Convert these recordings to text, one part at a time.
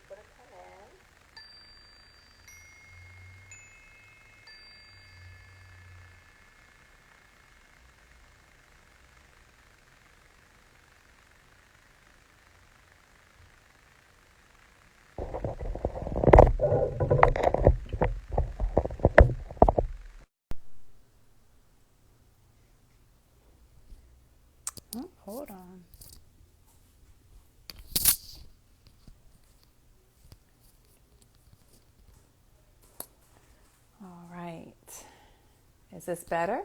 people to come in. Oh, hold on. All right. Is this better?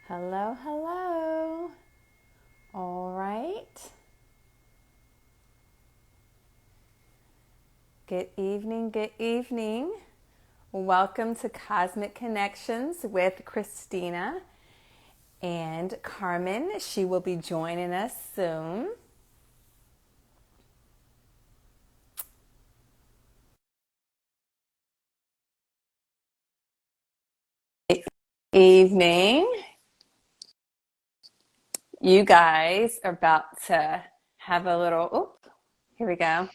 Hello, hello. All right. Good evening, good evening. Welcome to Cosmic Connections with Christina and Carmen. She will be joining us soon. Evening. You guys are about to have a little, oh, here we go.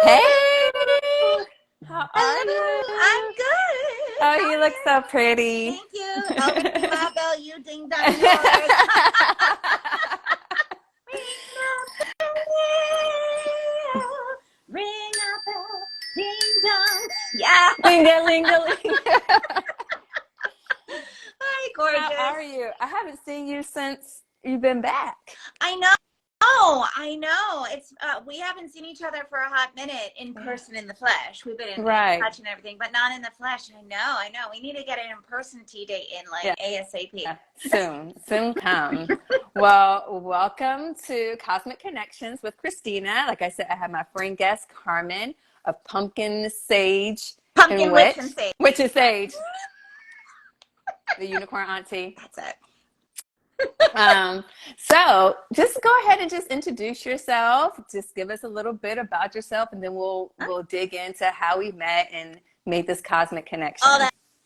Hey, how are Hello, I'm you? good. Oh, How you are look you? so pretty. Thank you. I'll ring my bell, you ding dong yours. Ring the bell, ring a bell, ding dong. Yeah. Ling-a-ling-a-ling. Hi, How gorgeous. are you? I haven't seen you since you've been back. I know. Oh, I know. It's we haven't seen each other for a hot minute in Yeah. person in the flesh. We've been in Right. touch and everything, but not in the flesh. I know. We need to get an in-person tea date in like Yeah. ASAP. Soon come. Well, welcome to Cosmic Connections with Christina. Like I said, I have my friend guest Carmen of Pumpkin Sage and Pumpkin witch Witch. and sage. Witch and Sage. The unicorn auntie. That's it. So just go ahead and just introduce yourself. Just give us a little bit about yourself, and then we'll dig into how we met and made this cosmic All connection.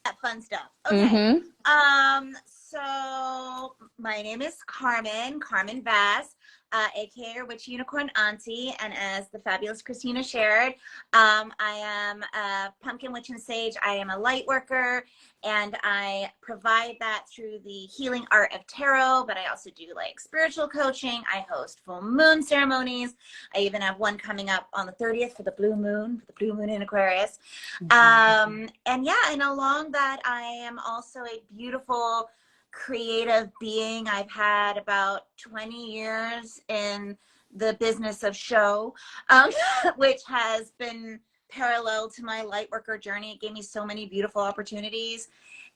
that fun stuff. Okay. Mm-hmm. So my name is Carmen Vass, aka Witch Unicorn Auntie, and as the fabulous Christina shared, I am a pumpkin witch and sage. I am a light worker, and I provide that through the healing art of tarot, but I also do like spiritual coaching. I host full moon ceremonies. I even have one coming up on the 30th for the blue moon in Aquarius. And yeah, and along that, I am also a beautiful creative being. I've had about 20 years in the business of show, which has been parallel to my Lightworker journey. It gave me so many beautiful opportunities.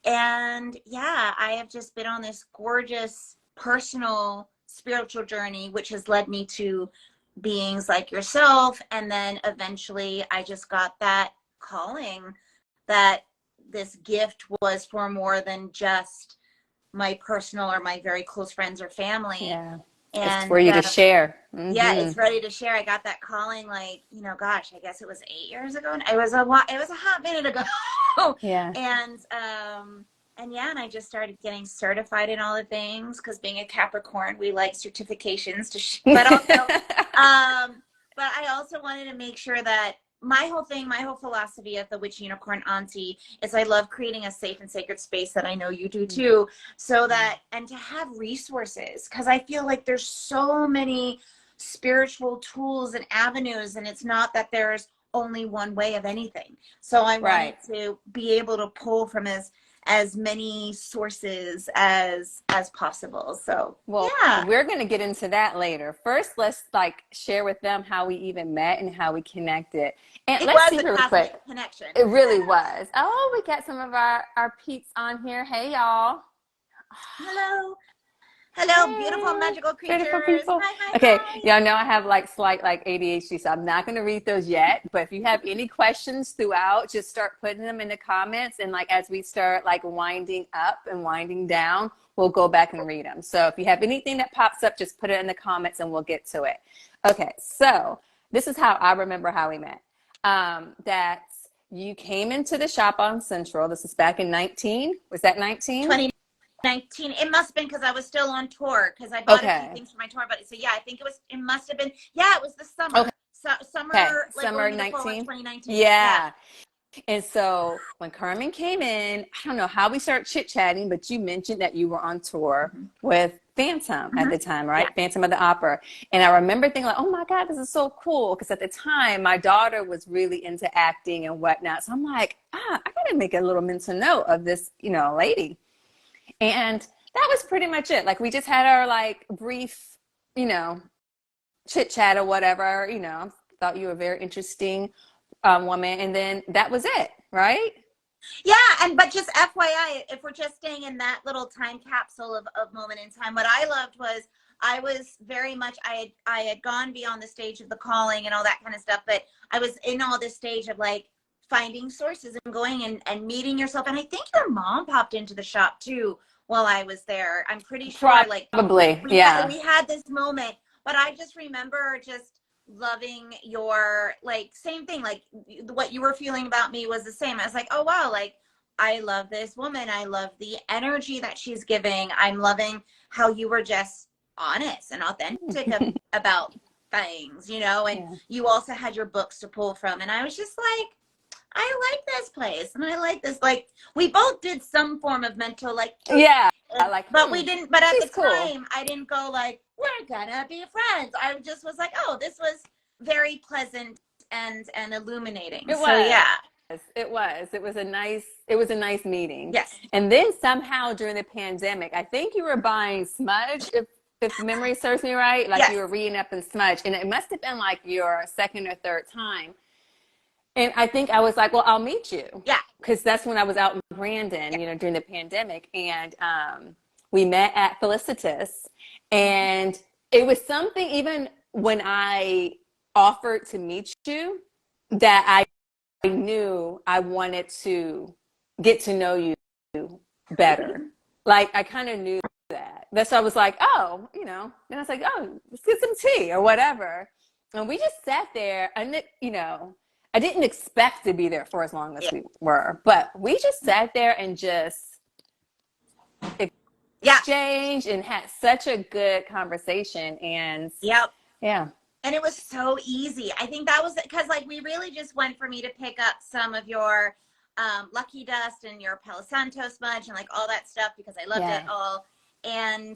And yeah, I have just been on this gorgeous personal spiritual journey, which has led me to beings like yourself. And then eventually I just got that calling that this gift was for more than just my personal or my very close friends or family. Yeah. It's for And you to share. yeah, Mm-hmm. it's ready to share. I got that calling like, gosh, I guess it was 8 years ago. It was a hot minute ago. Yeah. And yeah, and I just started getting certified in all the things because being a Capricorn, we like certifications but also but I also wanted to make sure that my whole philosophy of the Witch Unicorn Auntie is I love creating a safe and sacred space that I know you do too, so that, and to have resources, because I feel like there's so many spiritual tools and avenues, and it's not that there's only one way of anything. So I wanted Right. to be able to pull from as many sources as possible. So Well, yeah. we're going to get into that later. First, let's like share with them how we even met and how we connected. And It let's was see a real quick. cosmic connection. It really was. Oh, we got some of our peeps on here. Hey, y'all. Hello. Hello, beautiful, Hey, magical beautiful creatures. people. Hi, hi, Okay, hi. y'all know I have like slight like ADHD, so I'm not going to read those yet. But if you have any questions throughout, just start putting them in the comments. And like as we start like winding up and winding down, we'll go back and read them. So if you have anything that pops up, just put it in the comments and we'll get to it. Okay, so this is how I remember how we met. That You came into the shop on Central. This is back in 19. Was that 19? 2019. It must have been because I was still on tour because I bought a few things for my tour. But so yeah, I think it must have been. Yeah, it was the summer. Okay. Summer, like summer going 19. 2019. Yeah. And so when Carmen came in, I don't know how we started chit-chatting, but you mentioned that you were on tour with Phantom at the time, right? Yeah. Phantom of the Opera. And I remember thinking like, oh my God, this is so cool. Because at the time, my daughter was really into acting and whatnot. So I'm like, I got to make a little mental note of this, lady. And that was pretty much it. Like we just had our like brief, chit-chat or whatever, thought you were a very interesting woman, and then that was it, right? Yeah, but just FYI, if we're just staying in that little time capsule of moment in time, what I loved was I was very much I had gone beyond the stage of the calling and all that kind of stuff, but I was in all this stage of like finding sources and going and meeting yourself. And I think your mom popped into the shop too while I was there. I'm pretty sure. Probably, we yeah. had this moment, but I just remember just loving your like same thing, like what you were feeling about me was the same. I was like, oh wow, like I love this woman, I love the energy that she's giving, I'm loving how you were just honest and authentic about things, and you also had your books to pull from, and I was just like, I like this place and I like this, like we both did some form of mental like but we didn't, but at the time I didn't go like we're gonna be friends. I just was like, oh, this was very pleasant and illuminating. It was a nice meeting. Yes. And then somehow during the pandemic, I think you were buying smudge, if memory serves me right, like you were reading up in smudge, and it must have been like your second or third time. And I think I was like, well, I'll meet you. Yeah. Because that's when I was out in Brandon, during the pandemic. And we met at Felicitas. And it was something, even when I offered to meet you, that I knew I wanted to get to know you better. Like, I kind of knew that. That's why I was like, oh, then I was like, oh, let's get some tea or whatever. And we just sat there and, I didn't expect to be there for as long as we were, but we just sat there and just exchanged and had such a good conversation. And yeah. And it was so easy. I think that was because like we really just went for me to pick up some of your Lucky Dust and your Palo Santo smudge and like all that stuff because I loved it all. And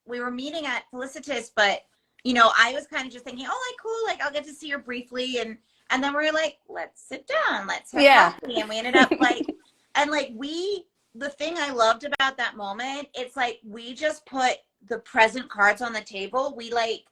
we were meeting at Felicitas, but I was kind of just thinking, oh, like cool, like I'll get to see her briefly, and then we were like, let's sit down, let's have coffee. And we ended up like, and like the thing I loved about that moment, it's like we just put the present cards on the table. We like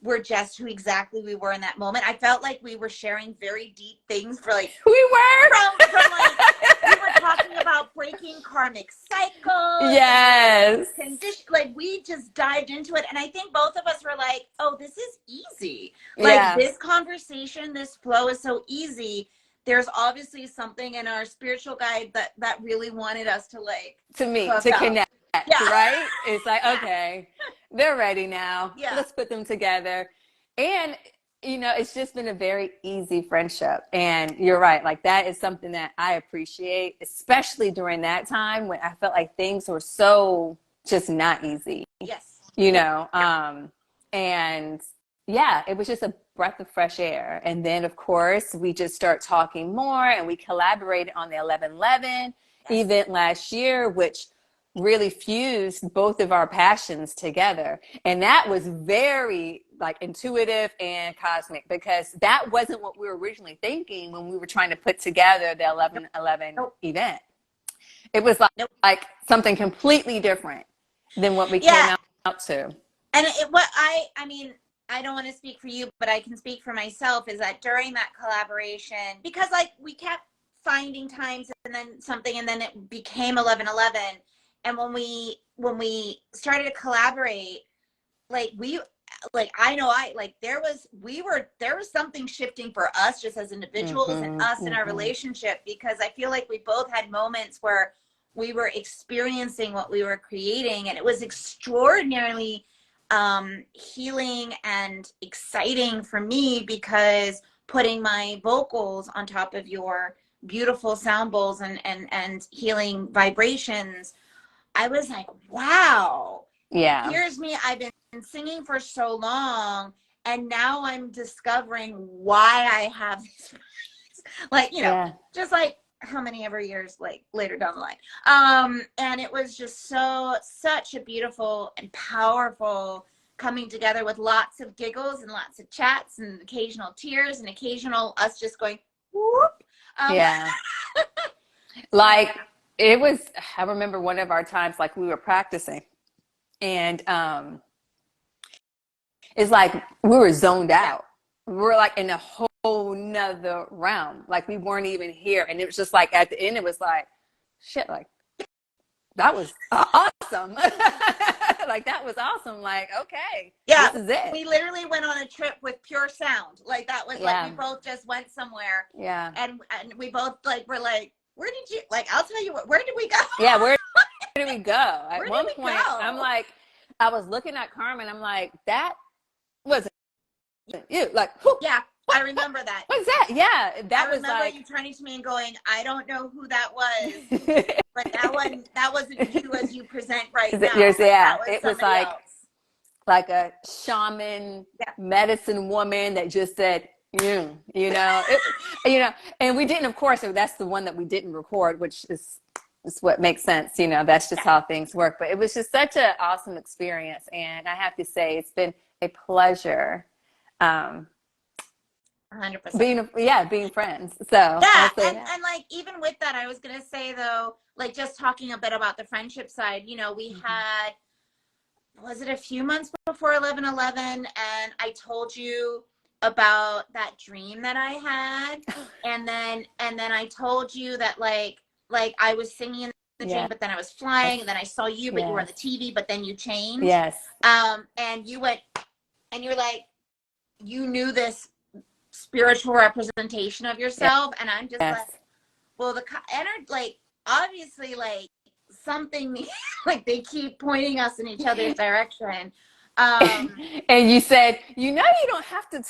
were just who exactly we were in that moment. I felt like we were sharing very deep things for like we were from like we were talking about breaking karmic cycles. Yes. Condition, like we just dived into it, and I think both of us were like, "Oh, this is easy. Like this conversation, this flow is so easy." There's obviously something in our spiritual guide that really wanted us to like to connect. Right? It's like, okay, they're ready now. Let's put them together. And, it's just been a very easy friendship. And you're right. Like that is something that I appreciate, especially during that time when I felt like things were so just not easy. Yes. And it was just a breath of fresh air. And then of course we just start talking more, and we collaborated on the 11/11 event last year, which really fused both of our passions together. And that was very like intuitive and cosmic, because that wasn't what we were originally thinking when we were trying to put together the 11/11 event. It was like something completely different than what we came out to. And I mean, I don't want to speak for you, but I can speak for myself, is that during that collaboration, because like we kept finding times and then something, and then it became 11/11. And when we started to collaborate, like there was something shifting for us just as individuals and us in our relationship, because I feel like we both had moments where we were experiencing what we were creating, and it was extraordinarily healing and exciting for me, because putting my vocals on top of your beautiful sound bowls and healing vibrations, I was like, wow, Yeah. here's me. I've been singing for so long, and now I'm discovering why I have this, like, you know, Yeah. just like how many ever years like later down the line. And it was just such a beautiful and powerful coming together with lots of giggles and lots of chats and occasional tears and occasional us just going whoop. Yeah. Like it was, I remember one of our times, like we were practicing and it's like we were zoned out. We were like in a whole nother realm. Like we weren't even here. And it was just like at the end, it was like, shit, like that was awesome. Like that was awesome. Like, okay, Yeah, this is it. we literally went on a trip with pure sound. Like that was like we both just went somewhere. Yeah. And we both like were like, where did you, like, I'll tell you what, where did we go? Yeah, where did we go? At Where one did we point, go? I'm like, I was looking at Carmen. I'm like, that wasn't you. Like, who? Yeah, I remember that. What's that? Yeah, that was remember like you turning to me and going, I don't know who that was, but that wasn't you as you present right now. Yours, yeah, was it was like else. Like a shaman, medicine woman that just said, you know, and we didn't, of course, that's the one that we didn't record, which is what makes sense. You know, that's just how things work. But it was just such an awesome experience. And I have to say, it's been a pleasure. 100%. Being friends. So yeah, and like even with that, I was gonna say though, like just talking a bit about the friendship side, you know, we had, was it a few months before 11/11, and I told you about that dream that I had, and then I told you that like I was singing in the dream, but then I was flying, and then I saw you, but you were on the TV, but then you changed. Yes. And you went, and you're like, you knew this spiritual representation of yourself, and I'm just like, well, the energy, like obviously, like something, like they keep pointing us in each other's direction. And you said, you don't have to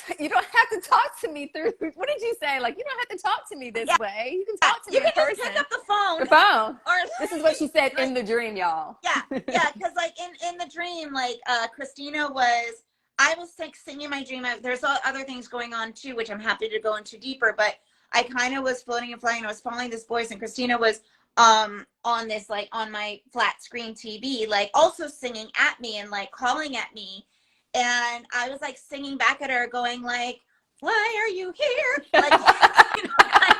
talk to me through, what did you say? Like, you don't have to talk to me this way. You can talk to me in person. You can just pick up the phone. Or this is what she said in the dream, y'all. Yeah, because like in the dream, like Christina was, I was like singing my dream. There's other things going on too, which I'm happy to go into deeper, but I kind of was floating and flying. I was following this voice, and Christina was on this, like on my flat screen TV, like also singing at me and like calling at me, and I was like singing back at her going like, why are you here, like kind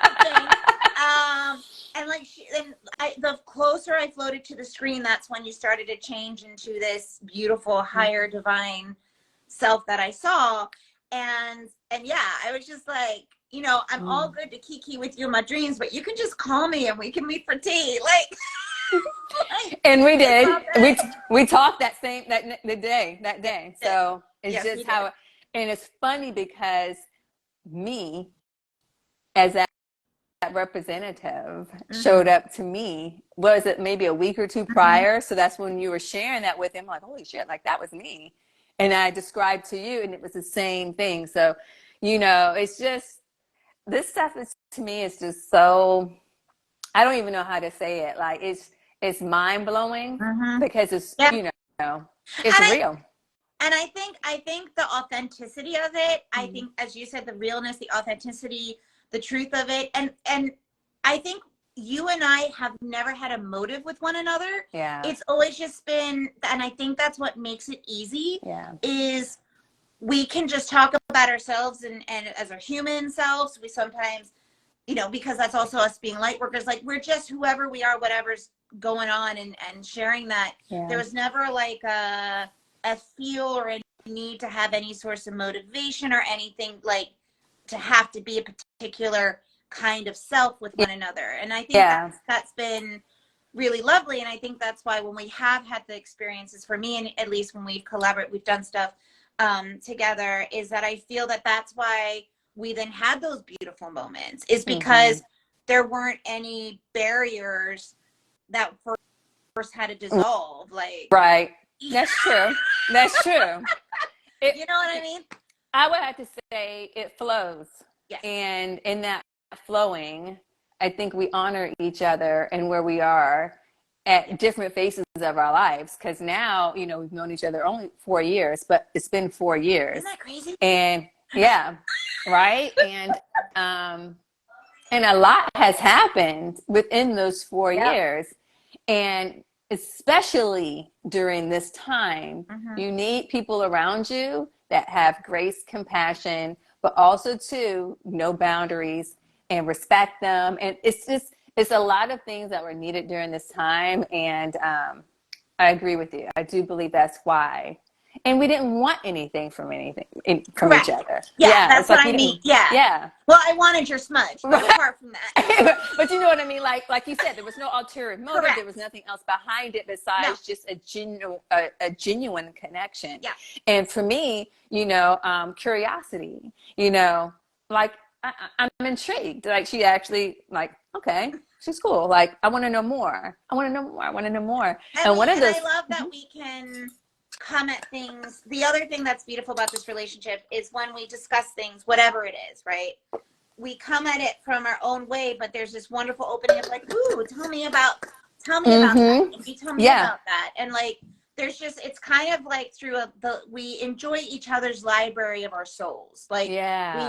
of thing. And like the closer I floated to the screen, that's when you started to change into this beautiful higher divine self that I saw. And yeah, I was just like, I'm all good to kiki with you in my dreams, but you can just call me and we can meet for tea. Like, and we did. We talked that day. So it's just how, and it's funny because me as that representative showed up to me, was it maybe a week or two prior? So that's when you were sharing that with him, like, holy shit, like that was me. And I described to you, and it was the same thing. So, it's just, this stuff is, to me, it's just so, I don't even know how to say it. Like it's mind blowing because it's, it's real. And I think the authenticity of it, I think, as you said, the realness, the authenticity, the truth of it. And I think you and I have never had a motive with one another. Yeah. It's always just been, and I think that's what makes it easy, is we can just talk about ourselves and as our human selves. We sometimes, because that's also us being light workers, like we're just whoever we are, whatever's going on, and sharing that. There was never like a feel or a need to have any source of motivation or anything, like to have to be a particular kind of self with one another. And I think that's been really lovely. And I think that's why when we have had the experiences, for me, and at least when we've collaborated, we've done stuff together, is that I feel that that's why we then had those beautiful moments, is because there weren't any barriers that first had to dissolve. Like, right. That's true. That's true. You know what I mean? I would have to say it flows. Yes. And in that flowing, I think we honor each other and where we are at different phases of our lives. Because now, you know, we've known each other only 4 years, but it's been 4 years. Isn't that crazy? And yeah, right. And a lot has happened within those 4 years. And especially during this time, you need people around you that have grace, compassion, but also too, no boundaries and respect them. And it's a lot of things that were needed during this time. And I agree with you. I do believe that's why. And we didn't want anything from each other. Yeah, that's what I mean. Yeah. Well, I wanted your smudge, but apart from that. But you know what I mean? Like you said, there was no ulterior motive. Correct. There was nothing else behind it besides just a genuine connection. Yeah. And for me, you know, curiosity, you know, like I'm intrigued. Like she actually like, okay, she's cool. Like I want to know more. I want to know more. I want to know more. And I love that we can come at things. The other thing that's beautiful about this relationship is when we discuss things, whatever it is, right? We come at it from our own way, but there's this wonderful opening of like, ooh, tell me about that. If you tell me about that. And like, there's just, it's kind of like through we enjoy each other's library of our souls. Like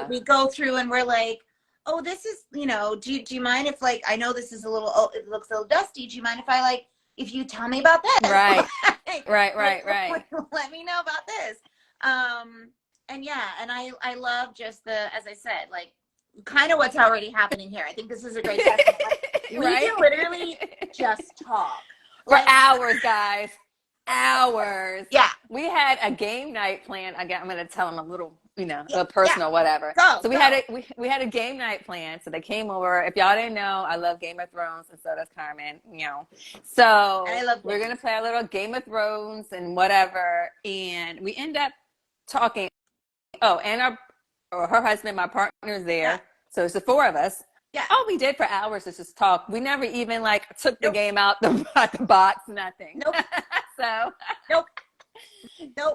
we go through and we're like, oh, this is, you know, do you mind if like, I know this is it looks a little dusty. Do you mind if you tell me about this? Right. Right. Right. Let me know about this. And yeah, and I love just as I said, like kind of what's already happening here. I think this is a great testament. We can literally just talk. For hours, guys. Hours. Yeah. We had a game night planned. I'm going to tell them a little, you know, a personal whatever. We had a game night planned. So they came over. If y'all didn't know, I love Game of Thrones, and so does Carmen, you know. So we're going to play a little Game of Thrones and whatever. And we end up talking. Oh, and her husband, my partner's there. Yeah. So it's the four of us. Yeah. All we did for hours is just talk. We never even like took the game out the box, nothing. Nope. So. Nope.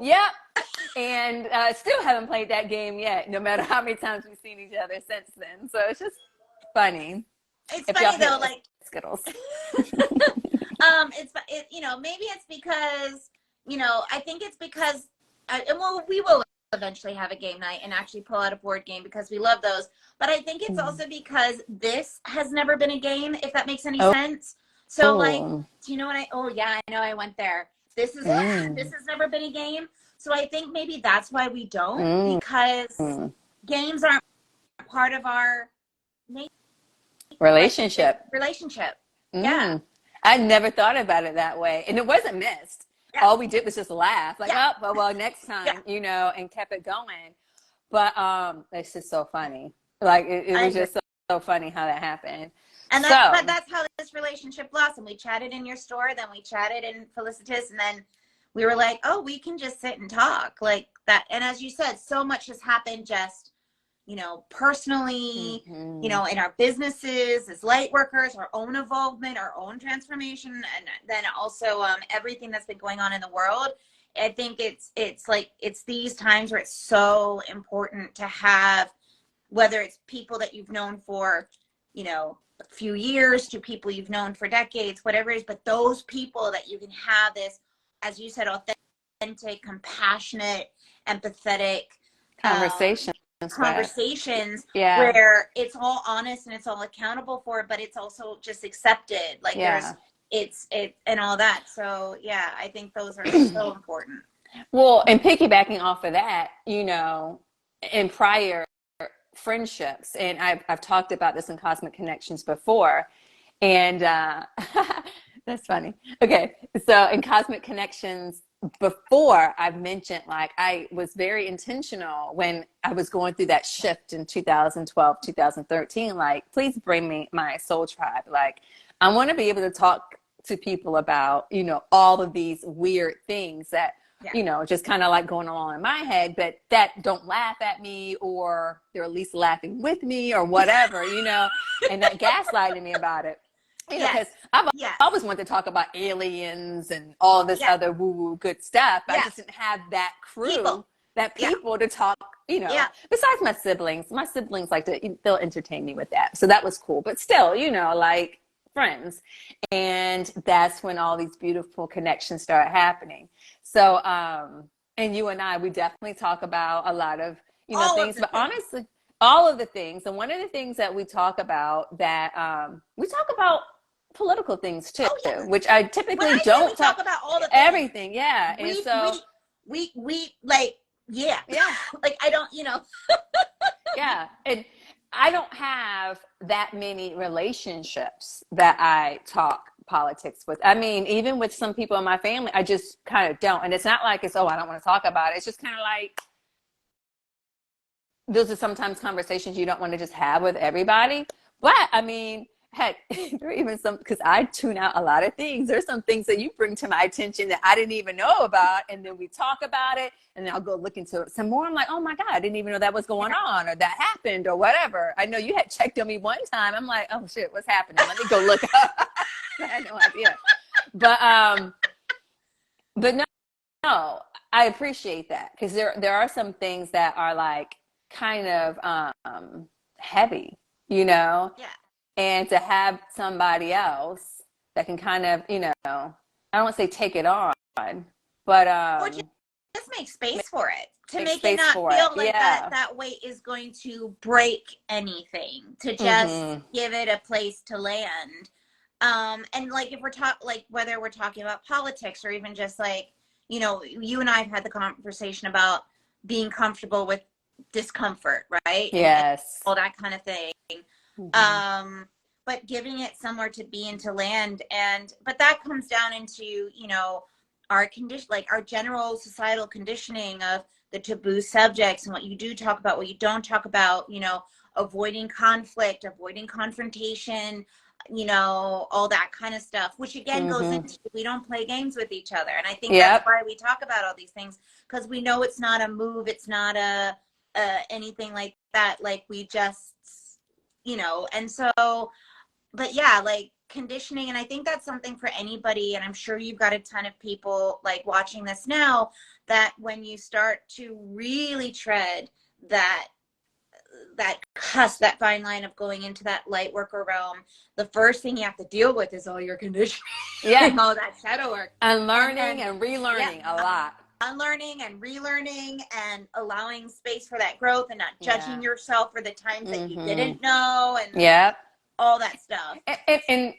Yep. And still haven't played that game yet, no matter how many times we've seen each other since then. So it's just funny. It's funny though, like Skittles. You know, maybe it's because, you know, I think it's because, we will eventually have a game night and actually pull out a board game because we love those. But I think it's also because this has never been a game, if that makes any sense. So like, do you know what I know I went there. This has never been a game. So I think maybe that's why we don't, because games aren't part of our relationship. Yeah. I never thought about it that way. And it wasn't missed. Yeah. All we did was just laugh, like, well, next time, you know, and kept it going. But it's just so funny. Like it was just so funny how that happened. And that's how this relationship blossomed. We chatted in your store, then we chatted in Felicitas, and then we were like, oh, we can just sit and talk like that. And as you said, so much has happened just, you know, personally, you know, in our businesses as light workers, our own involvement, our own transformation, and then also everything that's been going on in the world. I think it's these times where it's so important to have, whether it's people that you've known for, you know, a few years to people you've known for decades, whatever it is, but those people that you can have this, as you said, authentic, compassionate, empathetic conversations where it's all honest and it's all accountable for, but it's also just accepted. Like it's and all that. So yeah, I think those are so important. Well, and piggybacking off of that, you know, in prior friendships, and I've talked about this in Cosmic Connections before, and that's funny. Okay, so in Cosmic Connections before, I've mentioned like I was very intentional when I was going through that shift in 2012, 2013, like, please bring me my soul tribe. Like, I want to be able to talk to people about, you know, all of these weird things that you know, just kind of like going along in my head, but that don't laugh at me, or they're at least laughing with me or whatever, you know, and that gaslighting me about it. You know, because I've always wanted to talk about aliens and all this other woo-woo good stuff. I just didn't have that crew that people to talk, you know, Yeah. besides my siblings like to, they'll entertain me with that. So that was cool, but still, you know, like friends. And that's when all these beautiful connections start happening. So, and you and I, we definitely talk about a lot of, you know, All of things, the but things. honestly, all of the things. And one of the things that we talk about that, we talk about political things too, Oh yeah. which I When typically I say we don't talk talk about all the things, everything. Yeah. And we so, like, yeah. yeah. Like, I don't, you know. Yeah. And I don't have that many relationships that I talk politics with. I mean, even with some people in my family, I just kind of don't. And it's not like it's, oh, I don't want to talk about it. It's just kind of like, those are sometimes conversations you don't want to just have with everybody. But I mean, heck, there are even some, because I tune out a lot of things. There's some things that you bring to my attention that I didn't even know about. And then we talk about it, and then I'll go look into it some more. I'm like, oh my God, I didn't even know that was going on, or that happened, or whatever. I know you had checked on me one time. I'm like, oh shit, what's happening? Let me go look up. I had no idea. But no, I appreciate that, because there are some things that are like kind of heavy, you know, Yeah. and to have somebody else that can kind of, you know, I don't want to say take it on, but Or just make space for it, to make make it space not for it. feel like Yeah. that weight is going to break anything, to just Mm-hmm. give it a place to land. And like, if we're talking, like, whether we're talking about politics or even just like, you know, you and I have had the conversation about being comfortable with discomfort, right? And Yes. all that kind of thing. Mm-hmm. um but giving it somewhere to be and to land. And but that comes down into, you know, our condition, like our general societal conditioning of the taboo subjects, and what you do talk about, what you don't talk about, you know, avoiding conflict, avoiding confrontation, you know, all that kind of stuff, which again goes Mm-hmm. into, we don't play games with each other. And I think that's Yep. why we talk about all these things, because we know it's not a move, it's not a anything like that. Like, we just, you know. And so, but yeah, like conditioning. And I think that's something for anybody. And I'm sure you've got a ton of people like watching this now, that when you start to really tread that cusp, that fine line of going into that light worker realm, the first thing you have to deal with is all your conditioning, Yeah. all that shadow work. Unlearning and Yeah, relearning a lot. unlearning and relearning, and allowing space for that growth, and not judging Yeah. yourself for the times that you Mm-hmm. didn't know, and Yep. all that stuff. And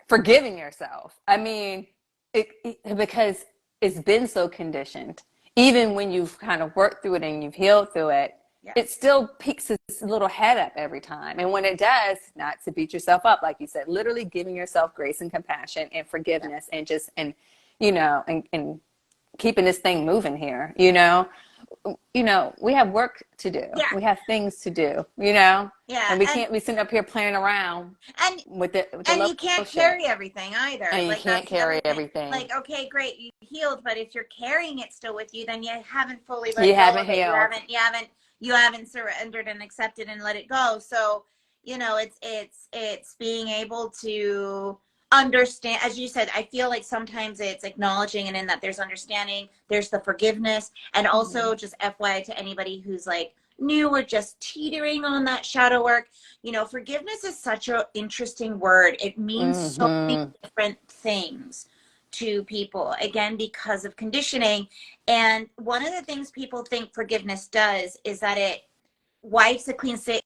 forgiving yourself. I mean, because it's been so conditioned. Even when you've kind of worked through it and you've healed through it, Yeah. it still peaks its little head up every time. And when it does, not to beat yourself up, like you said, literally giving yourself grace and compassion and Yeah. forgiveness, and just, and, you know, and keeping this thing moving here, you know. We have work to do. Yeah. We have things to do, you know, Yeah. and we can't be sitting up here playing around And with the and little you can't shit. carry everything either. And you Like, can't that's the other carry thing. everything. Like, okay, great, you healed, but if you're carrying it still with you, then you haven't fully You let go haven't of it. healed. You haven't surrendered and accepted and let it go. So, you know, it's being able to understand, as you said. I feel like sometimes it's acknowledging, and in that there's understanding, there's the forgiveness. And also, just FYI to anybody who's like new or just teetering on that shadow work, you know, forgiveness is such an interesting word. It means so many Mm-hmm. different things to people, again, because of conditioning. And one of the things people think forgiveness does is that it wipes a clean slate,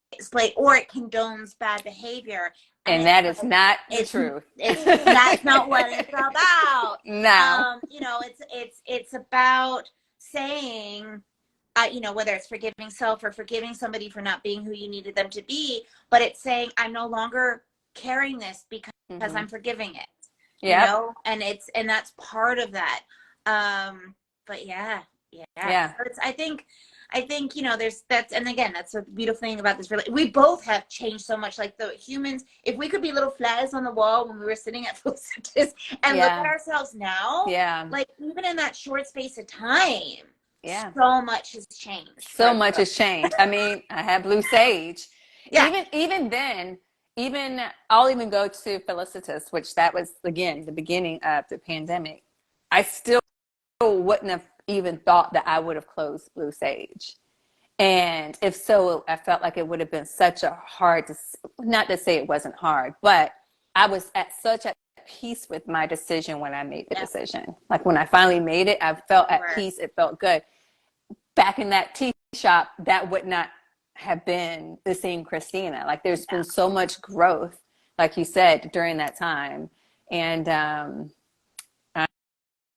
or it condones bad behavior. And And it's that is like, not the it's truth. it's that's not what it's about. No. You know, it's about saying, you know, whether it's forgiving self or forgiving somebody for not being who you needed them to be, but it's saying, I'm no longer carrying this because Mm-hmm. I'm forgiving it, you Yep. know. And that's part of that. But yeah. Yeah. So I think, you know, that's, and again, that's a beautiful thing about this. Really, we both have changed so much. Like, the humans, if we could be little flags on the wall when we were sitting at Felicitas, and look at ourselves now, Yeah. like, even in that short space of time, Yeah. so much has changed So for the much better. has changed. I mean, I had blue sage. Yeah. Even then, even I'll even go to Felicitas, which that was again the beginning of the pandemic. I still wouldn't have even thought that I would have closed Blue Sage. And if so, I felt like it would have been such a hard, not to say it wasn't hard, but I was at such a peace with my decision when I made the decision. Like when I finally made it, I felt at peace. It felt good. Back in that tea shop, that would not have been the same Christina. Like there's been so much growth, like you said, during that time. And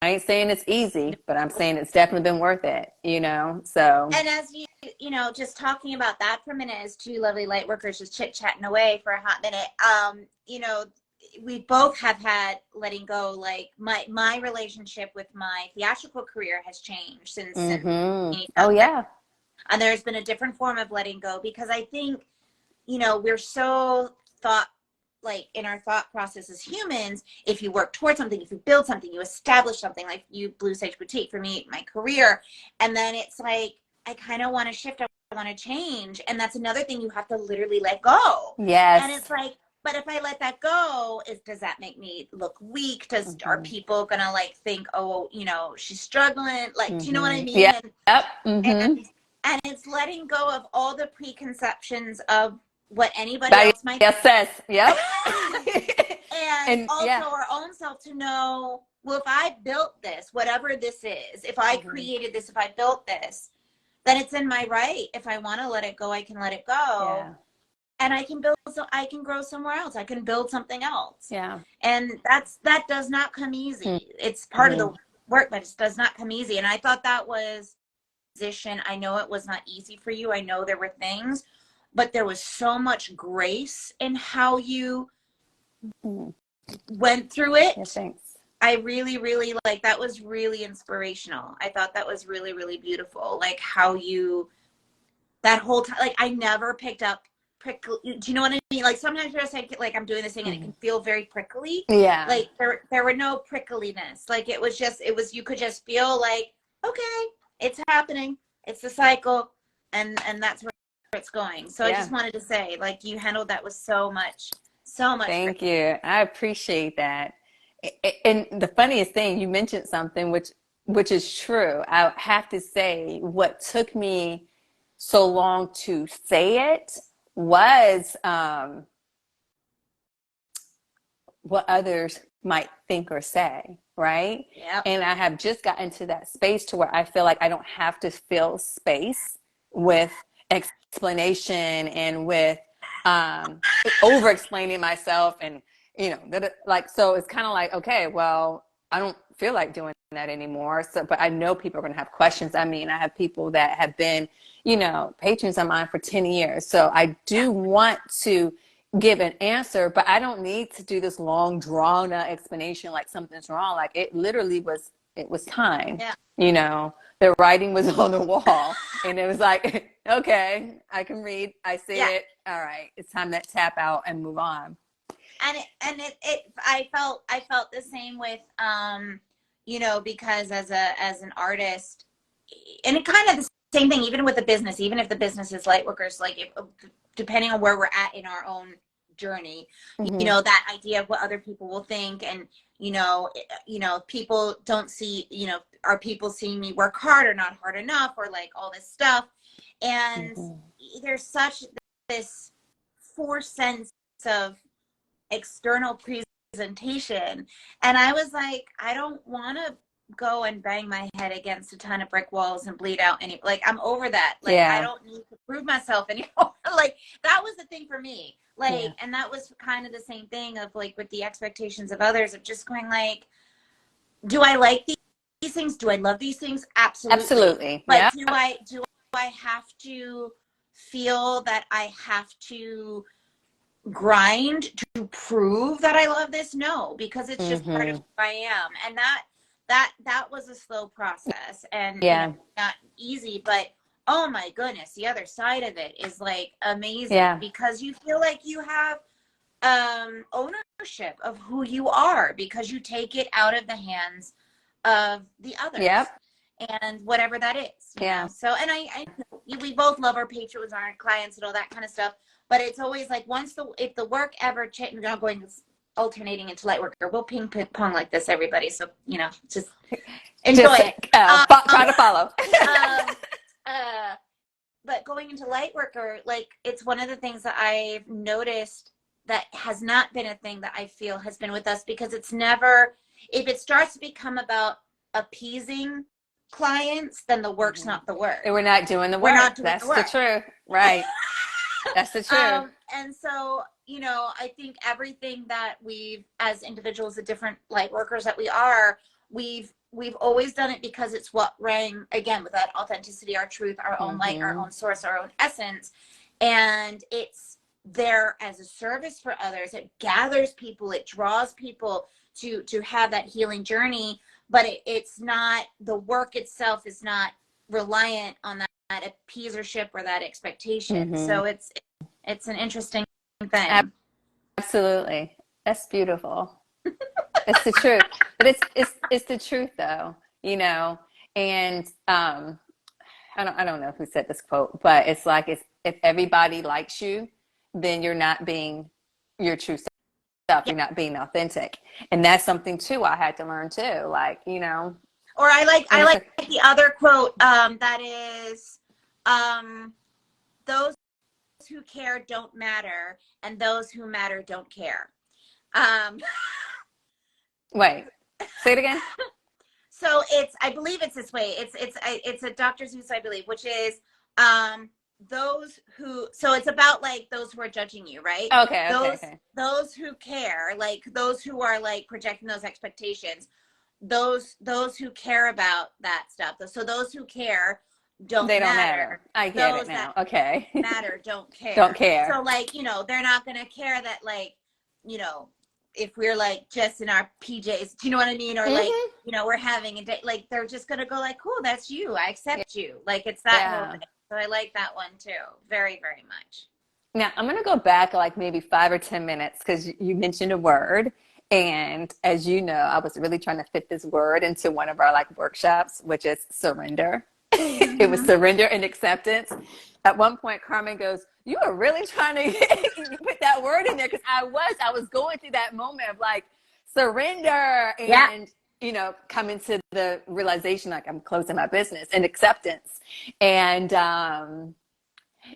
I ain't saying it's easy, but I'm saying it's definitely been worth it, you know? So. And as you know, just talking about that for a minute as two lovely light workers just chit-chatting away for a hot minute, you know, we both have had letting go. Like my relationship with my theatrical career has changed since. Oh, yeah. And there's been a different form of letting go because I think, you know, we're so like in our thought process as humans, if you work towards something, if you build something, you establish something, like you, Blue Sage Boutique, for me, my career, and then it's like, I kind of want to shift, I want to change, and that's another thing you have to literally let go. Yes. And it's like, but if I let that go, does that make me look weak? Are people gonna like think, oh, you know, she's struggling? Like, do you know what I mean? Yeah. And it's letting go of all the preconceptions of what anybody else might says. Yep. and also our own self to know, well, if I built this, whatever this is, if I created this, if I built this, then it's in my right. If I want to let it go, I can let it go. And I can I can grow somewhere else. I can build something else. Yeah. And that does not come easy. It's part of the work, but it does not come easy. And I thought that was position. I know it was not easy for you. I know there were things, but there was so much grace in how you went through it. Yeah, thanks. I really, really like, that was really inspirational. I thought that was really, really beautiful. Like how you, that whole time, like I never picked up prickly. Do you know what I mean? Like sometimes you're just like I'm doing this thing and it can feel very prickly. Yeah. Like there were no prickliness. Like it was, you could just feel like, okay, it's happening. It's the cycle. And that's where it's going. So I just wanted to say, like, you handled that with so much. Thank you. I appreciate that. And the funniest thing, you mentioned something which is true. I have to say, what took me so long to say it was what others might think or say, right? Yeah. And I have just gotten to that space to where I feel like I don't have to fill space with explanation and with over explaining myself, and you know, like, so it's kind of like, okay, well, I don't feel like doing that anymore. So, but I know people are going to have questions. I mean, I have people that have been, you know, patrons of mine for 10 years. So I do want to give an answer, but I don't need to do this long drawn out explanation like something's wrong. Like it literally was, it was time. Yeah. You know, the writing was on the wall and it was like, okay, I can read, I see it. All right, it's time to tap out and move on. And I felt the same with you know, because as an artist, and it kind of the same thing even with the business, even if the business is Lightworkers, like if, depending on where we're at in our own journey, you know, that idea of what other people will think, and you know, people don't see, you know, are people seeing me work hard or not hard enough, or like all this stuff, and there's such this forced sense of external presentation, and I was like, I don't want to go and bang my head against a ton of brick walls and bleed out any, like I'm over that. Like I don't need to prove myself anymore. Like that was the thing for me, like and that was kind of the same thing of like with the expectations of others, of just going like, do I like these things, do I love these things? Absolutely. But do I have to feel that I have to grind to prove that I love this? No, because it's just part of who I am. And that was a slow process, and you know, not easy, but oh my goodness, the other side of it is like amazing, because you feel like you have ownership of who you are, because you take it out of the hands of the others, and whatever that is, you know? So, and I we both love our patrons, our clients, and all that kind of stuff, but it's always like, if the work ever changes, alternating into Lightworker, we'll ping pong like this, everybody. So, you know, just Enjoy it. Try to follow. um, but going into Lightworker, like, it's one of the things that I've noticed that has not been a thing that I feel has been with us, because it's never, if it starts to become about appeasing clients, then the work's not the work. We're not doing the work. We're not doing That's the work. the truth. Right. That's the truth. And so, you know, I think everything that we've, as individuals, the different light workers that we are, we've always done it because it's what rang, again, with that authenticity, our truth, our own light, our own source, our own essence. And it's there as a service for others. It gathers people, it draws people to have that healing journey, but it's not, the work itself is not reliant on that appeasership or that expectation. So it's an interesting thing. Absolutely. That's beautiful. It's the truth. But it's the truth, though, you know. And I don't know who said this quote, but it's like, if everybody likes you, then you're not being your true self. You're not being authentic. And that's something too I had to learn too. Like, you know. Or I like the other quote that is, those who care don't matter, and those who matter don't care. Wait, say it again. So I believe it's this way. It's a Dr. Seuss, I believe, which is those who. So it's about like those who are judging you, right? Okay. Those who care, like those who are like projecting those expectations. Those who care about that stuff. So those who care don't matter. I get it now. Okay. Matter don't care. Don't care. So like, you know, they're not gonna care that, like, you know, if we're like just in our PJs, do you know what I mean? Or like, you know, we're having a day, like they're just gonna go like, cool, that's you. I accept you. Like, it's that whole thing. So I like that one too. Very, very much. Now I'm gonna go back like maybe 5 or 10 minutes, because you mentioned a word. And as you know, I was really trying to fit this word into one of our like workshops, which is surrender. It was surrender and acceptance. At one point, Carmen goes, "You are really trying to put that word in there," because I was going through that moment of like surrender and you know, coming to the realization like I'm closing my business, and acceptance, and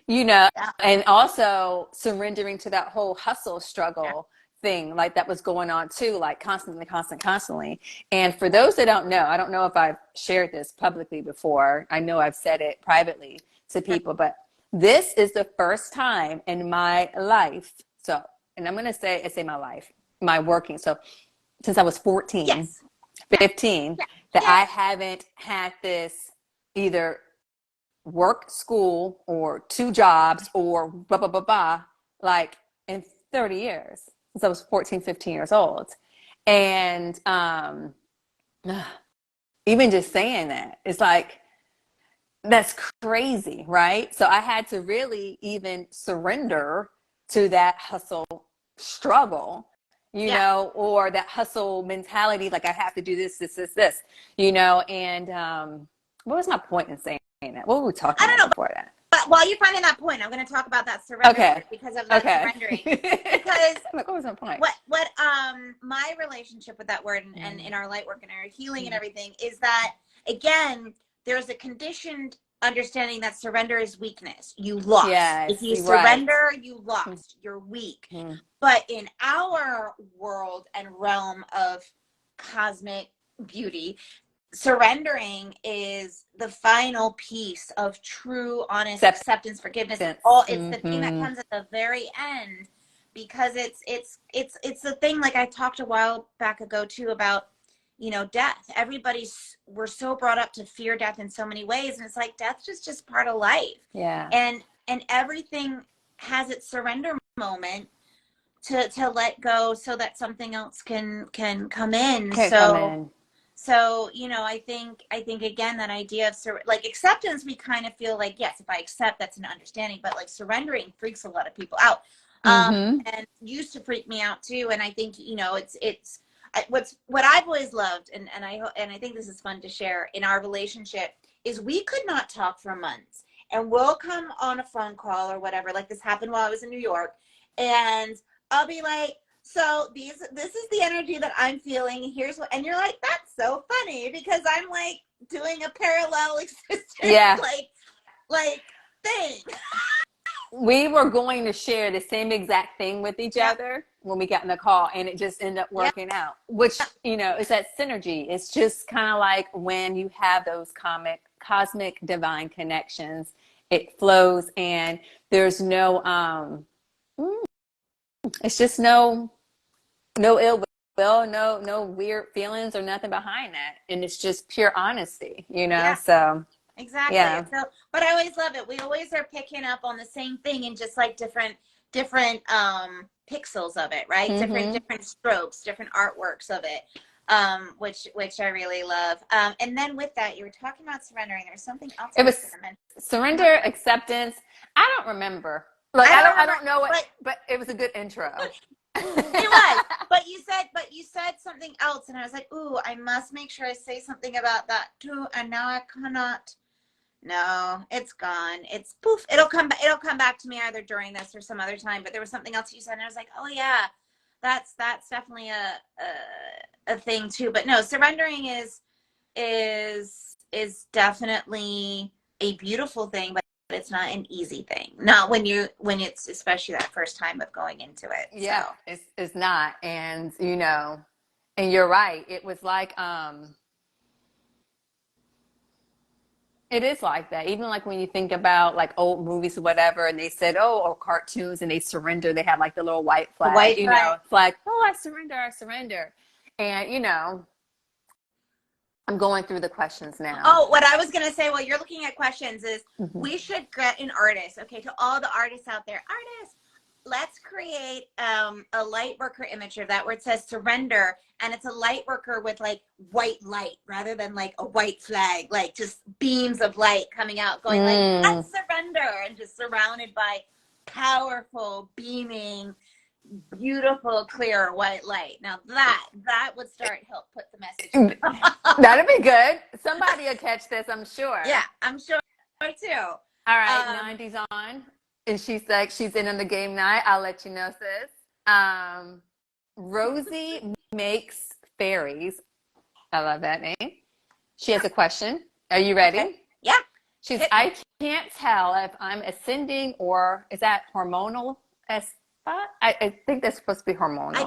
you know, and also surrendering to that whole hustle struggle thing, like that was going on too, like constantly. And for those that don't know, I don't know if I've shared this publicly before. I know I've said it privately to people, but this is the first time in my life. So, and I'm going to say my life, my working. So since I was 14, 15, that I haven't had this either work, school, or 2 jobs, or blah, blah, blah, blah, like in 30 years. Since I was 14, 15 years old. And even just saying that, it's like, that's crazy, right? So I had to really even surrender to that hustle struggle, you know, or that hustle mentality, like I have to do this, you know. And what was my point in saying that? What were we talking about before that? But while you're finding that point, I'm going to talk about that surrender because of that surrendering. Because what was my point? What my relationship with that word and in our light work and our healing and everything is that, again, there's a conditioned understanding that surrender is weakness. You lost. If you surrender, you lost. You're weak. But in our world and realm of cosmic beauty, surrendering is the final piece of true, honest acceptance, forgiveness. It's the thing that comes at the very end, because it's the thing, like I talked a while back ago too about, you know, death. We're so brought up to fear death in so many ways, and it's like death is just part of life. And everything has its surrender moment to let go so that something else can come in. So, you know, I think again, that idea of like acceptance, we kind of feel like, yes, if I accept, that's an understanding, but like surrendering freaks a lot of people out. And used to freak me out too. And I think, you know, what I've always loved, and I think this is fun to share in our relationship, is we could not talk for months, and we'll come on a phone call or whatever. Like this happened while I was in New York, and I'll be like, so this is the energy that I'm feeling. Here's what, and you're like, that's so funny because I'm like doing a parallel existence, Yeah. like thing. We were going to share the same exact thing with each other when we got in the call, and it just ended up working out, which, you know, is that synergy. It's just kind of like when you have those cosmic divine connections, it flows, and there's no, it's just no ill will, no weird feelings or nothing behind that. And it's just pure honesty, you know? Yeah. So Exactly. yeah. So, but I always love it. We always are picking up on the same thing and just like different pixels of it, right? Mm-hmm. Different strokes, different artworks of it. Which I really love. And then with that, you were talking about surrendering. There was something else It was gonna mention. surrender, acceptance. I don't remember. Like I don't know what, but it was a good intro. It was, but you said something else, and I was like, ooh, I must make sure I say something about that too. And now I cannot. No, it's gone. It's poof. It'll come back. It'll come back to me either during this or some other time. But there was something else you said, and I was like, oh yeah, that's definitely a thing too. But no, surrendering is definitely a beautiful thing, but it's not an easy thing. Not when it's especially that first time of going into it. Yeah, So. it's not. And you know, and you're right. It was like it is like that. Even like when you think about like old movies or whatever, and they said, oh, or cartoons, and they surrender, they have like the little white The flag, white you flag. know, flag, oh, I surrender, I surrender. And you know, I'm going through the questions now. Oh, what I was going to say while you're looking at questions is Mm-hmm. we should get an artist. Okay, to all the artists out there, artists, let's create a light worker image of that where it says surrender, and it's a light worker with like white light rather than like a white flag, like just beams of light coming out going like, let's surrender, and just surrounded by powerful, beaming, beautiful, clear white light. Now that would help put the message. That'd be good. Somebody will catch this, I'm sure. Yeah, I'm sure too. All right, 90s on. And she's like, she's in on the game night. I'll let you know, sis. Rosie makes fairies. I love that name. She has a question. Are you ready? Okay. Yeah. I can't tell if I'm ascending or is that hormonal? I think that's supposed to be hormonal. I